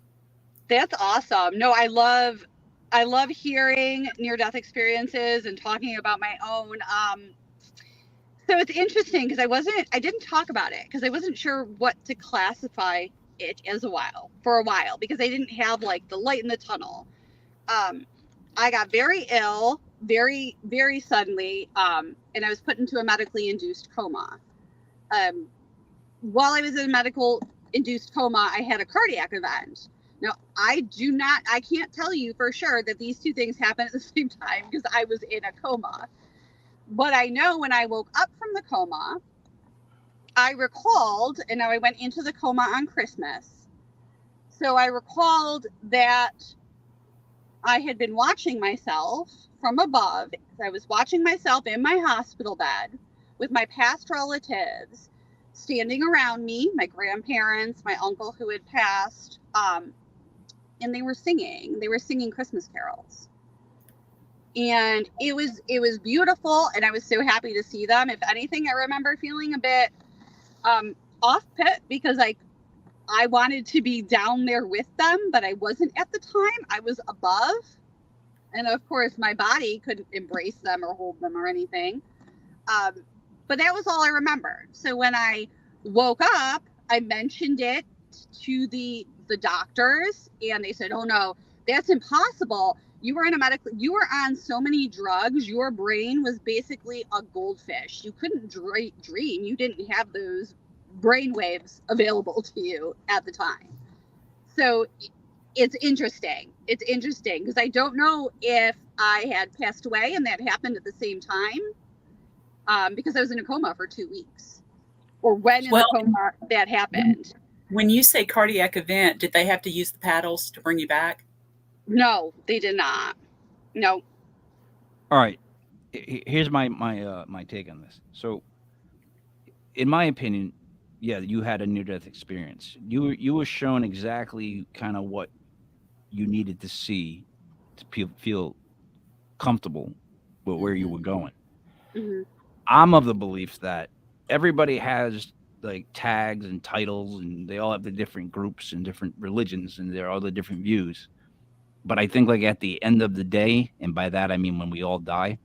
That's awesome. No, I love hearing near-death experiences and talking about my own. So it's interesting because I didn't talk about it because I wasn't sure what to classify it as for a while because I didn't have like the light in the tunnel. I got very ill very, very suddenly, and I was put into a medically induced coma. While I was in a medical induced coma, I had a cardiac event. Now, I can't tell you for sure that these two things happened at the same time because I was in a coma. But I know when I woke up from the coma, I recalled, and now I went into the coma on Christmas. So I recalled that I had been watching myself from above. I was watching myself in my hospital bed with my past relatives standing around me, my grandparents, my uncle who had passed, and they were singing Christmas carols. And it was beautiful, and I was so happy to see them. If anything, I remember feeling a bit off put because I wanted to be down there with them, but I wasn't at the time. I was above. And of course, my body couldn't embrace them or hold them or anything. But that was all I remembered. So when I woke up, I mentioned it to the doctors, and they said, "Oh no, that's impossible. You were on so many drugs. Your brain was basically a goldfish. You couldn't dream. You didn't have those brain waves available to you at the time." So it's interesting. It's interesting because I don't know if I had passed away and that happened at the same time, because I was in a coma for 2 weeks, or when in the coma that happened. When you say cardiac event, did they have to use the paddles to bring you back? No, they did not. No. All right. Here's my take on this. So, in my opinion, yeah, you had a near-death experience. You were shown exactly kind of what you needed to see to feel comfortable with where you were going. Mm-hmm. I'm of the belief that everybody has like tags and titles, and they all have the different groups and different religions, and there are all the different views. But I think like at the end of the day, and by that I mean when we all die,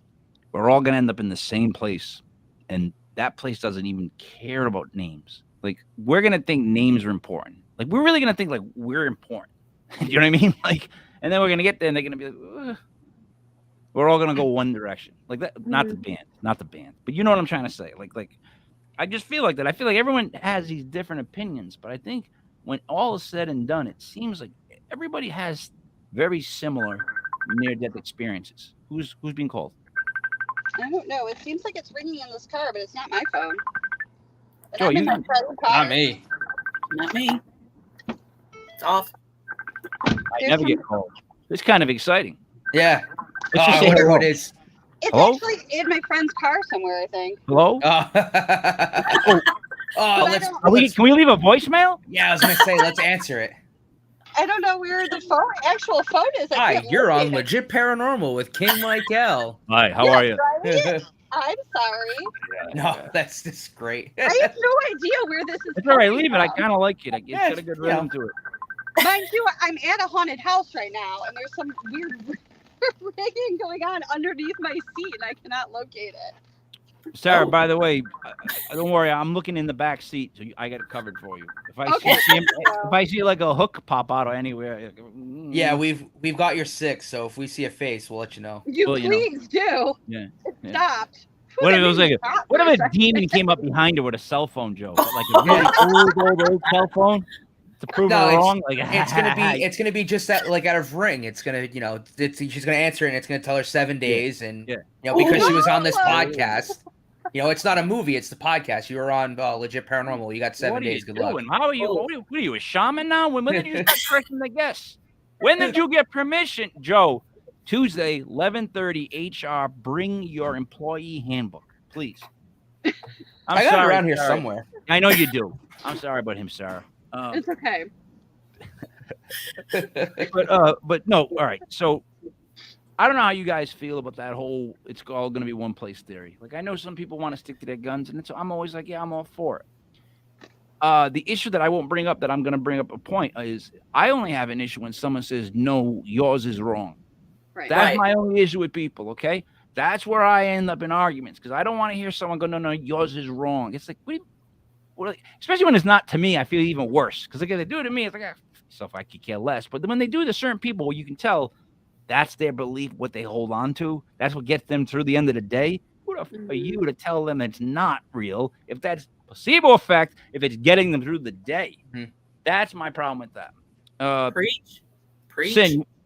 we're all going to end up in the same place. And that place doesn't even care about names. Like we're going to think names are important. Like we're really going to think like we're important. You know what I mean? Like, and then we're going to get there and they're going to be like, ugh. We're all going to go one direction. Like that, not the band, but you know what I'm trying to say? Like, I just feel like that. I feel like everyone has these different opinions, but I think when all is said and done, it seems like everybody has very similar near-death experiences. Who's being called? I don't know. It seems like it's ringing in this car, but it's not my phone. Joe, you Not me. Not me. It's off. I never get called. It's kind of exciting. Yeah. Let's just I say wonder hello. who it is. It's Hello? actually in my friend's car somewhere, I think. Hello? Can we leave a voicemail? Yeah, I was gonna say let's answer it. I don't know where the actual phone is. Hi, you're on Legit Paranormal with King Michael. Hi, how are you? Right? I'm sorry. No, that's just great. I have no idea where this is. It's all right, coming leave it. I from. kind of like it. It's got a good rhythm to it. Mind you, I'm at a haunted house right now, and there's some weird ringing going on underneath my seat, and I cannot locate it. Sarah, by the way, don't worry. I'm looking in the back seat, so I got it covered for you. If I see like a hook pop out or anywhere, Yeah, we've got your 6, so if we see a face, we'll let you know. Please do. Yeah. It stopped. What if it was like what if a demon came up behind her with a cell phone, Joe? Like a really old cell phone. to prove No, her wrong. Like it's gonna be just that, like, out of ring. It's gonna, she's gonna answer and it's gonna tell her 7 days, and because she was on this podcast. It's not a movie; it's the podcast. You were on Legit Paranormal. You got 7 days. Good luck. How are you? What are you, a shaman now? When did you start correcting the guests? When did you get permission, Joe? Tuesday, 11:30. HR. Bring your employee handbook, please. I got it around here somewhere. I know you do. I'm sorry about him, Sarah. It's okay. But no. All right. So I don't know how you guys feel about that whole "it's all going to be one place" theory. Like, I know some people want to stick to their guns, and I'm always like, yeah, I'm all for it. The issue that I won't bring up, that I'm going to bring up a point, is I only have an issue when someone says, no, yours is wrong. Right. That's my only issue with people, okay? That's where I end up in arguments, because I don't want to hear someone go, no, yours is wrong. It's like, especially when it's not to me, I feel even worse. Because if they do it to me, it's like, stuff I could care less. But when they do it to certain people, you can tell that's their belief, what they hold on to. That's what gets them through the end of the day. Who the f are you to tell them it's not real? If that's placebo effect, if it's getting them through the day, that's my problem with that. Preach.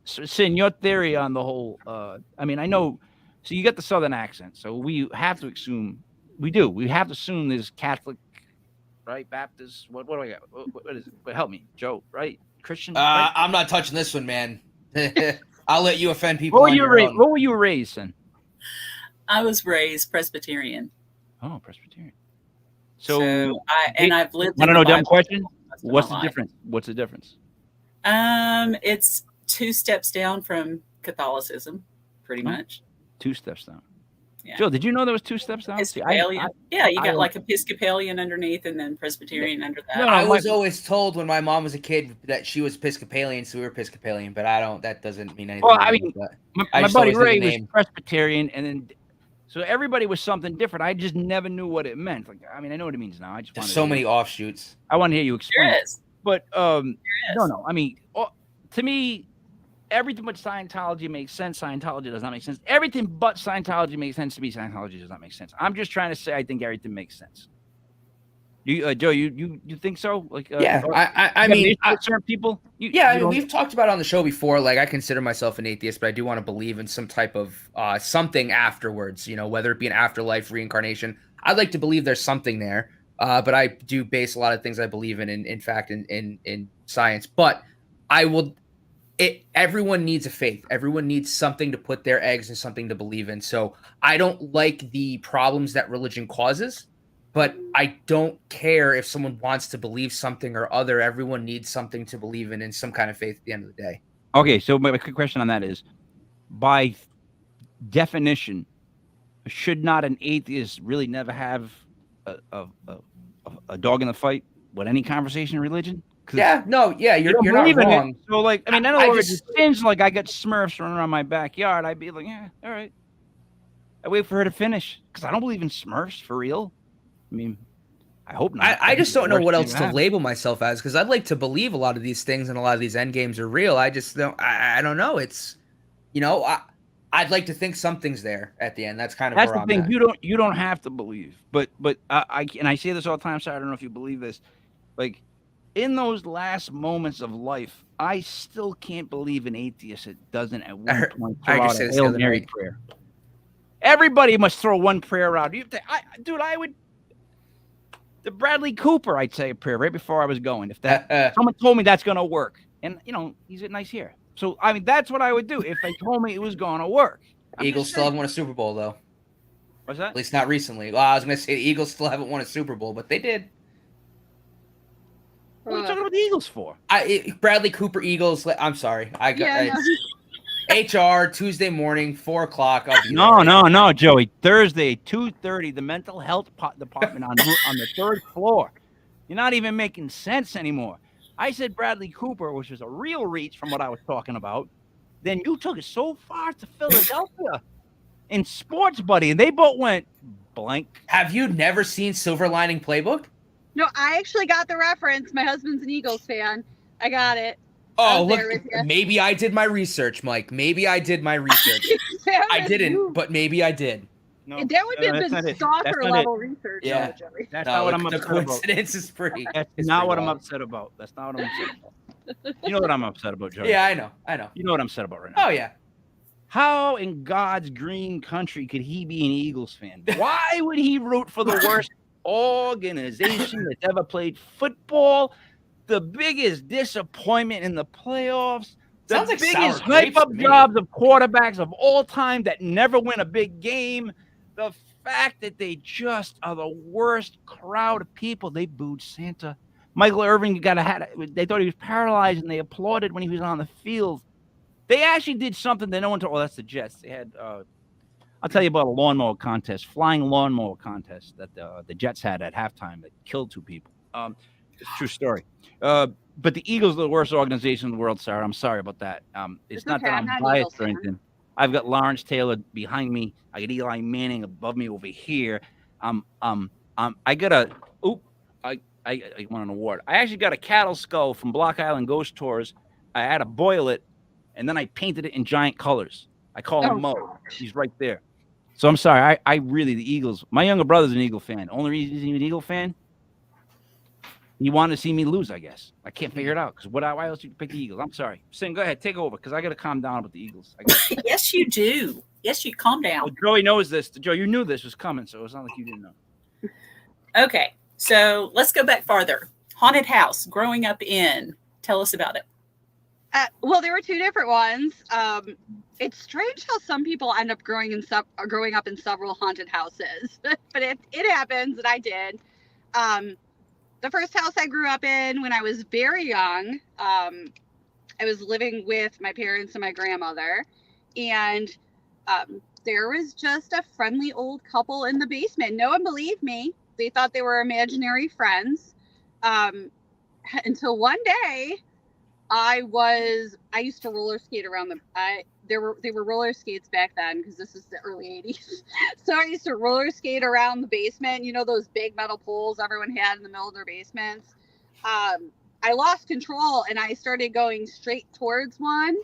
Sin, your theory on the whole. I mean, I know. So you got the Southern accent, so we have to assume. We have to assume there's Catholic, right? Baptist. What do I got? What is it? But help me, Joe. Right? Christian. Right? I'm not touching this one, man. I'll let you offend people. What were you raised in? I was raised Presbyterian. Oh, Presbyterian. So I've lived. I don't know. Dumb question. What's the difference? What's the difference? It's 2 steps down from Catholicism, pretty much. 2 steps down. Yeah. Joe, did you know there was 2 steps down? Episcopalian. You got like Episcopalian underneath, and then Presbyterian under that. No, I was always told when my mom was a kid that she was Episcopalian, so we were Episcopalian. But that doesn't mean anything. Well, I mean, my buddy Ray was Presbyterian, and then so everybody was something different. I just never knew what it meant. Like, I mean, I know what it means now. There's so many offshoots. I want to hear you explain. There is. But no. I mean, to me, everything but Scientology makes sense. Scientology does not make sense. Everything but Scientology makes sense to me. Scientology does not make sense. I'm just trying to say I think everything makes sense. You, Joe, you think so? Like, yeah, I mean, certain people. We've talked about it on the show before. Like, I consider myself an atheist, but I do want to believe in some type of something afterwards. Whether it be an afterlife, reincarnation. I'd like to believe there's something there. But I do base a lot of things I believe in fact, in science. But I will. Everyone needs a faith. Everyone needs something to put their eggs in, something to believe in. So I don't like the problems that religion causes, but I don't care if someone wants to believe something or other. Everyone needs something to believe in some kind of faith at the end of the day. Okay, so my quick question on that is, by definition, should not an atheist really never have a dog in the fight with any conversation in religion? You're not wrong. It. So, like, I mean, in other words, it seems like I got Smurfs running around my backyard. I'd be like, yeah, all right. I wait for her to finish because I don't believe in Smurfs for real. I mean, I hope not. I just don't know what else to label myself as, because I'd like to believe a lot of these things and a lot of these end games are real. I just don't. I don't know. It's, I'd like to think something's there at the end. That's kind of that's where the I'm thing. at. You don't have to believe, but I say this all the time. So I don't know if you believe this, like. In those last moments of life, I still can't believe an atheist that doesn't at one point throw out a Hail Mary prayer. Everybody must throw one prayer out. I would. The Bradley Cooper, I'd say a prayer right before I was going. If that someone told me that's going to work, and he's a nice here. So I mean, that's what I would do if they told me it was going to work. Eagles still haven't won a Super Bowl though. What's that? At least not recently. Well, I was going to say the Eagles still haven't won a Super Bowl, but they did. What are you talking about the Eagles for? Bradley Cooper Eagles. I'm sorry. HR Tuesday morning, 4:00. No, Joey. Thursday, 2:30. The mental health department on the 3rd floor. You're not even making sense anymore. I said Bradley Cooper, which was a real reach from what I was talking about. Then you took it so far to Philadelphia in Sports Buddy, and they both went blank. Have you never seen Silver Lining Playbook? No, I actually got the reference. My husband's an Eagles fan. I got it. Oh, look, maybe I did my research, Mike. Maybe I did my research. I didn't, but maybe I did. No, That would have that's not been it. That's stalker not it. level research, Yeah. though, Joey. That's No, not what the I'm upset about. coincidence is pretty. That's it's not pretty what I'm wild. upset about. That's not what I'm upset about. You know what I'm upset about, Joey? Yeah, I know. You know what I'm upset about right now. Oh yeah. How in God's green country could he be an Eagles fan? Why would he root for the worst organization that's ever played football? The biggest disappointment in the playoffs. The Sounds like sour biggest grapes hype-up to me. jobs of quarterbacks of all time that never win a big game. The fact that they just are the worst crowd of people. They booed Santa. Michael Irvin they thought he was paralyzed, and they applauded when he was on the field. They actually did something that no one told. Oh, that's the Jets. They had, I'll tell you about a lawnmower contest, flying lawnmower contest that the Jets had at halftime that killed 2 people. It's a true story. But the Eagles are the worst organization in the world, Sarah. I'm sorry about that. It's not okay, that I'm not I'm an biased Eagles or fan. anything. I've got Lawrence Taylor behind me. I got Eli Manning above me over here. I got a. I won an award. I actually got a cattle skull from Block Island Ghost Tours. I had to boil it, and then I painted it in giant colors. I call him Mo. gosh. He's right there. So I'm sorry. I really, the Eagles. My younger brother's an Eagle fan. Only reason he's an Eagle fan, he wanted to see me lose, I guess. I can't figure it out because why else would you pick the Eagles? I'm sorry. Sin, go ahead, take over because I got to calm down about the Eagles. Yes, you do. Yes, you calm down. Well, Joey knows this. Joe, you knew this was coming, so it's not like you didn't know. Okay, so let's go back farther. Haunted house, growing up in. Tell us about it. Well, there were 2 different ones. It's strange how some people end up growing up in several haunted houses, but it happens, and I did. The first house I grew up in when I was very young, I was living with my parents and my grandmother, and there was just a friendly old couple in the basement. No one believed me. They thought they were imaginary friends. Until one day, I used to roller skate around them. They were roller skates back then because this is the early 80s. So I used to roller skate around the basement. You know, those big metal poles everyone had in the middle of their basements. I lost control and I started going straight towards one.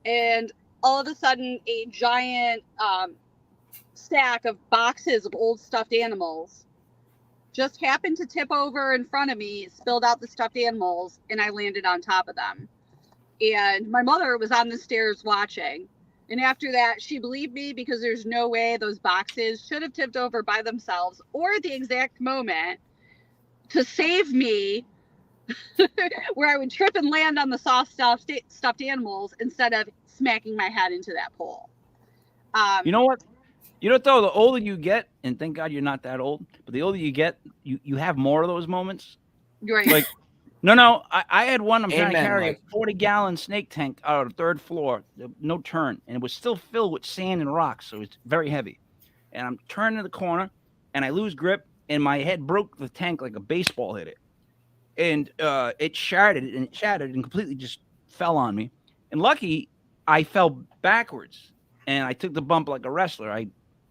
And all of a sudden, a giant stack of boxes of old stuffed animals just happened to tip over in front of me, spilled out the stuffed animals, and I landed on top of them. And my mother was on the stairs watching. And after that, she believed me because there's no way those boxes should have tipped over by themselves or at the exact moment to save me where I would trip and land on the soft stuffed animals instead of smacking my head into that pole. You know what? You know what, though? The older you get, and thank God you're not that old, but the older you get, you have more of those moments. Right. Like, no, I had one. I'm trying to Amen, carry Mike. a 40-gallon snake tank out of the 3rd floor, no turn, and it was still filled with sand and rocks, so it's very heavy. And I'm turning the corner, and I lose grip, and my head broke the tank like a baseball hit it, and it shattered and completely just fell on me. And lucky, I fell backwards, and I took the bump like a wrestler.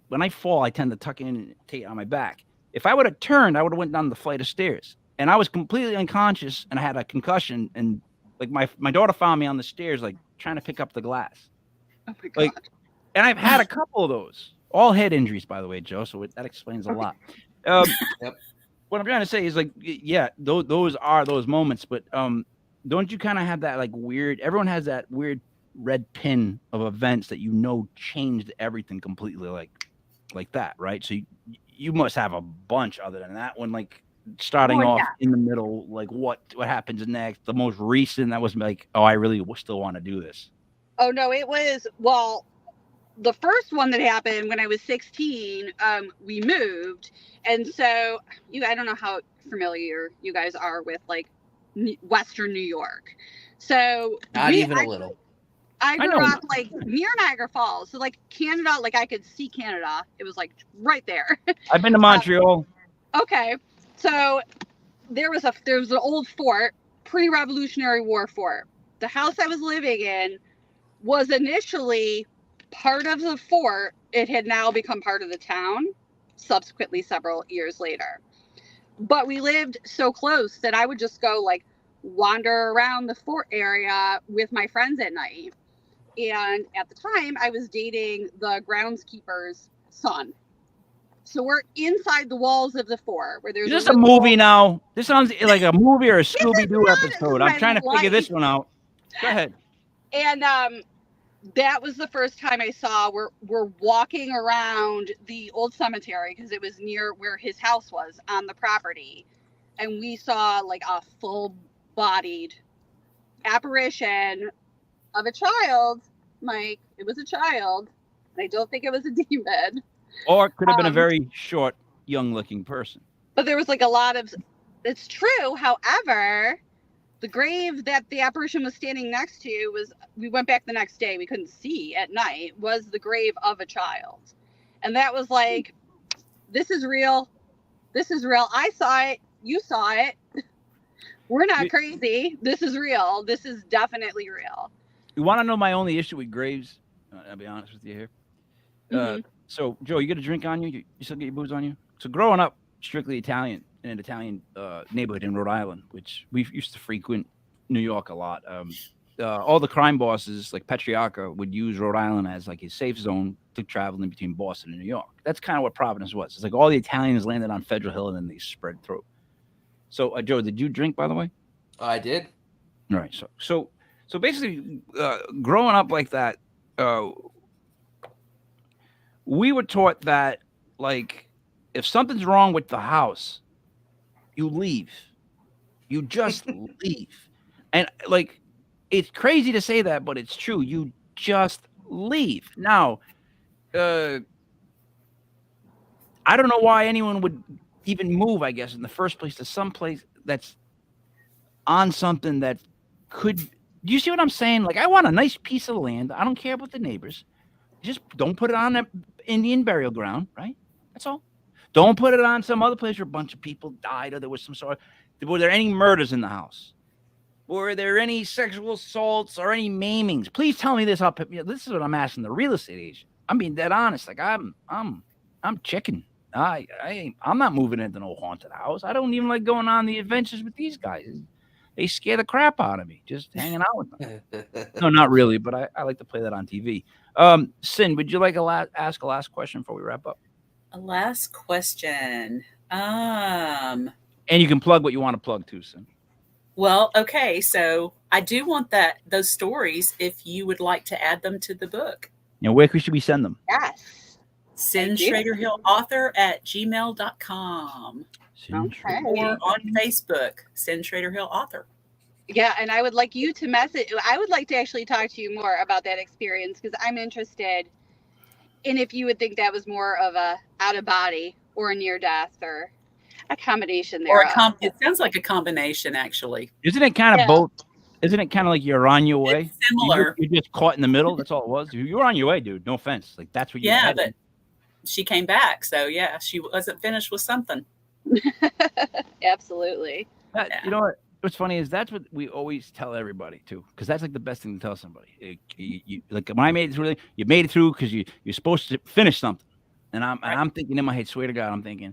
When I fall, I tend to tuck in and take it on my back. If I would have turned, I would have went down the flight of stairs. And I was completely unconscious, and I had a concussion. And like my daughter found me on the stairs, like trying to pick up the glass. Oh my God. Like, and I've had a couple of those. All head injuries, by the way, Joe. So that explains a lot. Yep. What I'm trying to say is, like, yeah, those are those moments. But don't you kind of have that like weird? Everyone has that weird red pin of events that changed everything completely, like that, right? So you must have a bunch other than that one, like starting off in the middle, like what happens next. The most recent that was like, oh, I really still want to do this. Oh no, it was, well, the first one that happened when I was 16, we moved. And so I don't know how familiar you guys are with like Western New York. So Not even a little. I grew up like near Niagara Falls. So like Canada, like I could see Canada. It was like right there. I've been to Montreal. Okay. So there was an old fort, pre-Revolutionary War fort. The house I was living in was initially part of the fort. It had now become part of the town, subsequently several years later. But we lived so close that I would just go like wander around the fort area with my friends at night. And at the time, I was dating the groundskeeper's son. So we're inside the walls of the fort where there's Is this a movie now? This sounds like a movie or a Scooby-Doo not. episode. This I'm is trying to my figure this life. one out. Go ahead. And that was the first time I saw we're walking around the old cemetery because it was near where his house was on the property. And we saw like a full-bodied apparition of a child, Mike. It was a child. And I don't think it was a demon. Or it could have been a very short, young-looking person. But there was like a lot of, it's true. However, the grave that the apparition was standing next to was, we went back the next day, we couldn't see at night, was the grave of a child. And that was like, this is real. This is real. I saw it. You saw it. We're not crazy. This is real. This is definitely real. You want to know my only issue with graves? I'll be honest with you here. So, Joe, you got a drink on you? You still get your booze on you? So, growing up, strictly Italian, in an Italian neighborhood in Rhode Island, which we used to frequent New York a lot. All the crime bosses, like Petriarca, would use Rhode Island as like his safe zone to travel in between Boston and New York. That's kind of what Providence was. It's like all the Italians landed on Federal Hill and then they spread through. So, Joe, did you drink, by the way? I did. All right. So basically, growing up like that, we were taught that, like, if something's wrong with the house, you leave. You just leave. And, like, it's crazy to say that, but it's true. You just leave. Now, I don't know why anyone would even move, I guess, in the first place to some place that's on something that could. Do you see what I'm saying? Like, I want a nice piece of land. I don't care about the neighbors. Just don't put it on an Indian burial ground, right? That's all. Don't put it on some other place where a bunch of people died or there was some sort of. Were there any murders in the house? Were there any sexual assaults or any maimings? Please tell me this up. This is what I'm asking the real estate agent. I'm being dead honest. Like, I'm chicken. I'm not moving into no haunted house. I don't even like going on the adventures with these guys. They scare the crap out of me just hanging out with them. No, not really, but I like to play that on TV. Sin, would you like ask a last question before we wrap up? A last question. And you can plug what you want to plug too, Sin. Well, okay. So I do want those stories if you would like to add them to the book. Where should we send them? Yes. Send SchraderHillAuthor@gmail.com. Okay. Or on Facebook, Send Schrader Hill Author. Yeah, and I would like you to message. I would like to actually talk to you more about that experience because I'm interested in if you would think that was more of a out of body or a near death or a combination there. It sounds like a combination, actually. Isn't it kind of both? Isn't it kind of like you're on your way? It's similar. You're just caught in the middle. That's all it was. You were on your way, dude. No offense. Like, that's what you Yeah, had. but she came back. So, yeah, she wasn't finished with something. Absolutely. You know what? What's funny is that's what we always tell everybody too, because that's like the best thing to tell somebody. Like when I made it through, you made it through because you're supposed to finish something, and I'm thinking in my head, swear to God, I'm thinking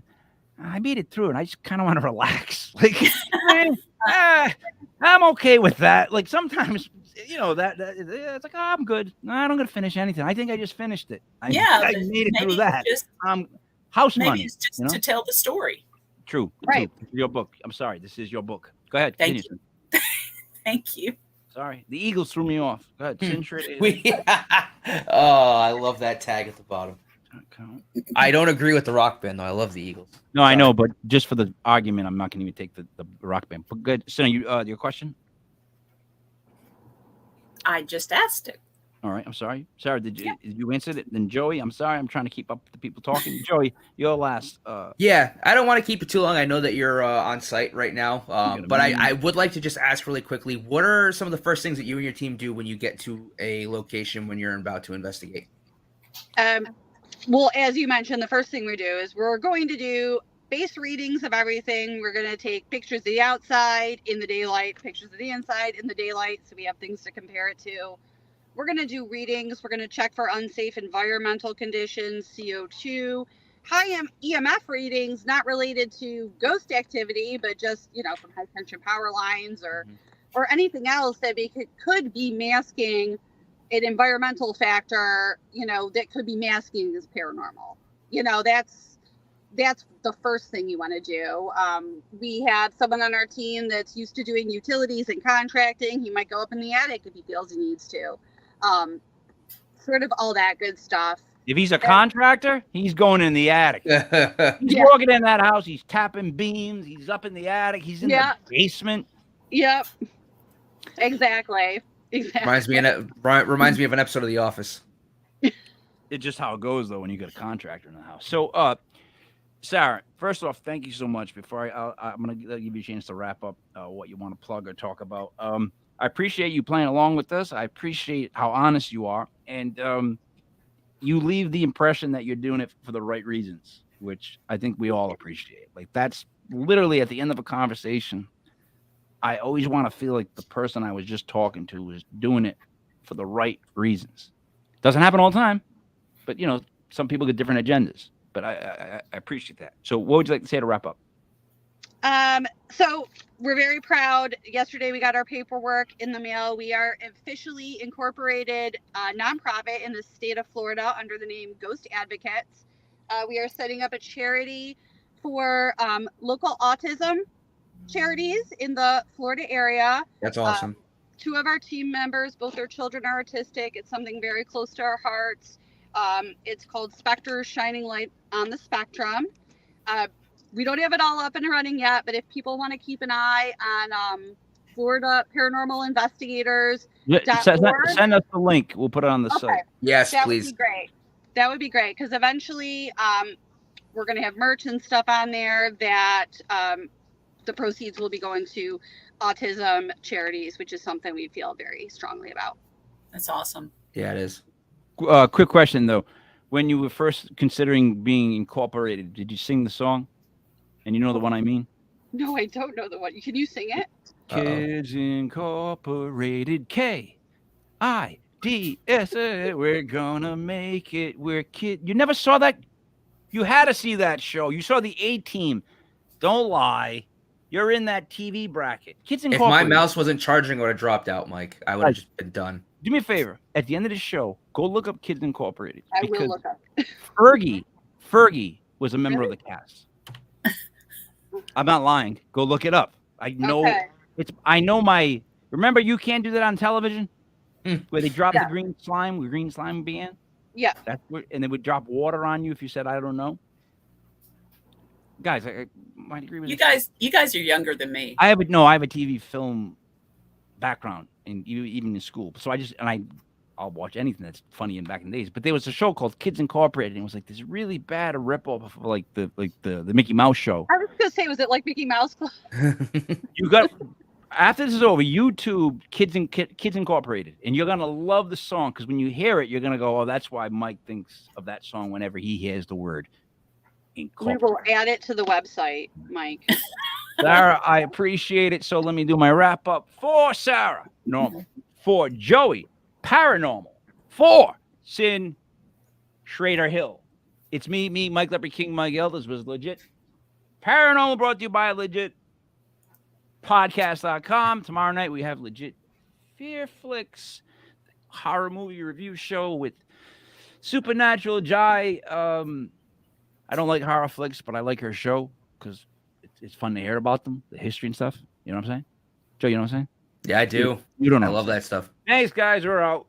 I made it through, and I just kind of want to relax. Like I'm okay with that. Like sometimes, that it's like, oh, I'm good. No, I don't gotta finish anything. I think I just finished it. I made it through that. House maybe money. It's just to tell the story. True. Right. True. Your book. I'm sorry. This is your book. Go ahead. Thank you. Thank you. Sorry. The Eagles threw me off. Go ahead. I love that tag at the bottom. I don't agree with the rock band, though. I love the Eagles. No, I know, but just for the argument, I'm not going to even take the rock band. But good. So, your question? I just asked it. All right. I'm sorry. Sarah, did you answer it? Then Joey, I'm sorry. I'm trying to keep up with the people talking. Joey, your last. Yeah, I don't want to keep it too long. I know that you're on site right now, but I would like to just ask really quickly, what are some of the first things that you and your team do when you get to a location when you're about to investigate? Well, as you mentioned, the first thing we do is we're going to do base readings of everything. We're going to take pictures of the outside in the daylight, pictures of the inside in the daylight, so we have things to compare it to. We're going to do readings. We're going to check for unsafe environmental conditions, CO2, high EMF readings, not related to ghost activity, but just, from high tension power lines or anything else that could be masking an environmental factor, that could be masking this paranormal. that's the first thing you want to do. We have someone on our team that's used to doing utilities and contracting. He might go up in the attic if he feels he needs to. Sort of all that good stuff. If he's a contractor, he's going in the attic. He's walking in that house. He's tapping beams. He's up in the attic. He's in the basement. Yep. Exactly. Reminds me of an episode of The Office. It's just how it goes, though, when you get a contractor in the house. So, Sarah, first off, thank you so much. Before I'm going to give you a chance to wrap up what you want to plug or talk about. I appreciate you playing along with us. I appreciate how honest you are. And you leave the impression that you're doing it for the right reasons, which I think we all appreciate. Like, that's literally at the end of a conversation. I always want to feel like the person I was just talking to was doing it for the right reasons. Doesn't happen all the time, but, you know, some people get different agendas. But I appreciate that. So what would you like to say to wrap up? So we're very proud. Yesterday we got our paperwork in the mail. We are officially incorporated nonprofit in the state of Florida under the name Ghost Advocates. We are setting up a charity for local autism charities in the Florida area. That's awesome. 2 of our team members, both their children are autistic. It's something very close to our hearts. It's called Spectres Shining Light on the Spectrum. We don't have it all up and running yet, but if people want to keep an eye on Florida Paranormal Investigators, send us the link. We'll put it on the site. Yes, that please. Would be great. That would be great because eventually we're going to have merch and stuff on there that the proceeds will be going to autism charities, which is something we feel very strongly about. That's awesome. Yeah, it is. Quick question, though. When you were first considering being incorporated, did you sing the song? And you know the one I mean? No, I don't know the one. Can you sing it? Kids Incorporated, K-I-D-S-A. We're gonna make it. We're kid. You never saw that? You had to see that show. You saw the A-Team. Don't lie. You're in that TV bracket. Kids Incorporated. If my mouse wasn't charging, I would have dropped out, Mike. I would have just been done. Do me a favor. At the end of the show, go look up Kids Incorporated. I will look up. Fergie was a member of the cast. I'm not lying. Go look it up. I know I know my. Remember, you can't do that on television, where they drop the green slime. Where green slime began. Yeah. That's where, and they would drop water on you if you said I don't know. Guys, I might agree with you guys. You guys are younger than me. I have a TV film background, and even in school. So I'll watch anything that's funny in back in the days. But there was a show called Kids Incorporated, and it was like this really bad ripoff of like the Mickey Mouse show. I was gonna say, was it like Mickey Mouse Club? You got after this is over, YouTube Kids Incorporated, and you're gonna love the song because when you hear it, you're gonna go, "Oh, that's why Mike thinks of that song whenever he hears the word Incorporated." We will add it to the website, Mike. Sarah, I appreciate it. So let me do my wrap up for Sarah, normal, for Joey, paranormal, for Sin Schrader Hill. It's me, Mike Leopard King, Mike Elders was legit. Paranormal brought to you by legit podcast.com. Tomorrow night we have legit Fear Flicks horror movie review show with Supernatural Jai. I don't like horror flicks, but I like her show because it's fun to hear about them, the history and stuff. You know what I'm saying? Joe, you know what I'm saying? Yeah, I do. You don't know. I love that stuff. Thanks, guys. We're out.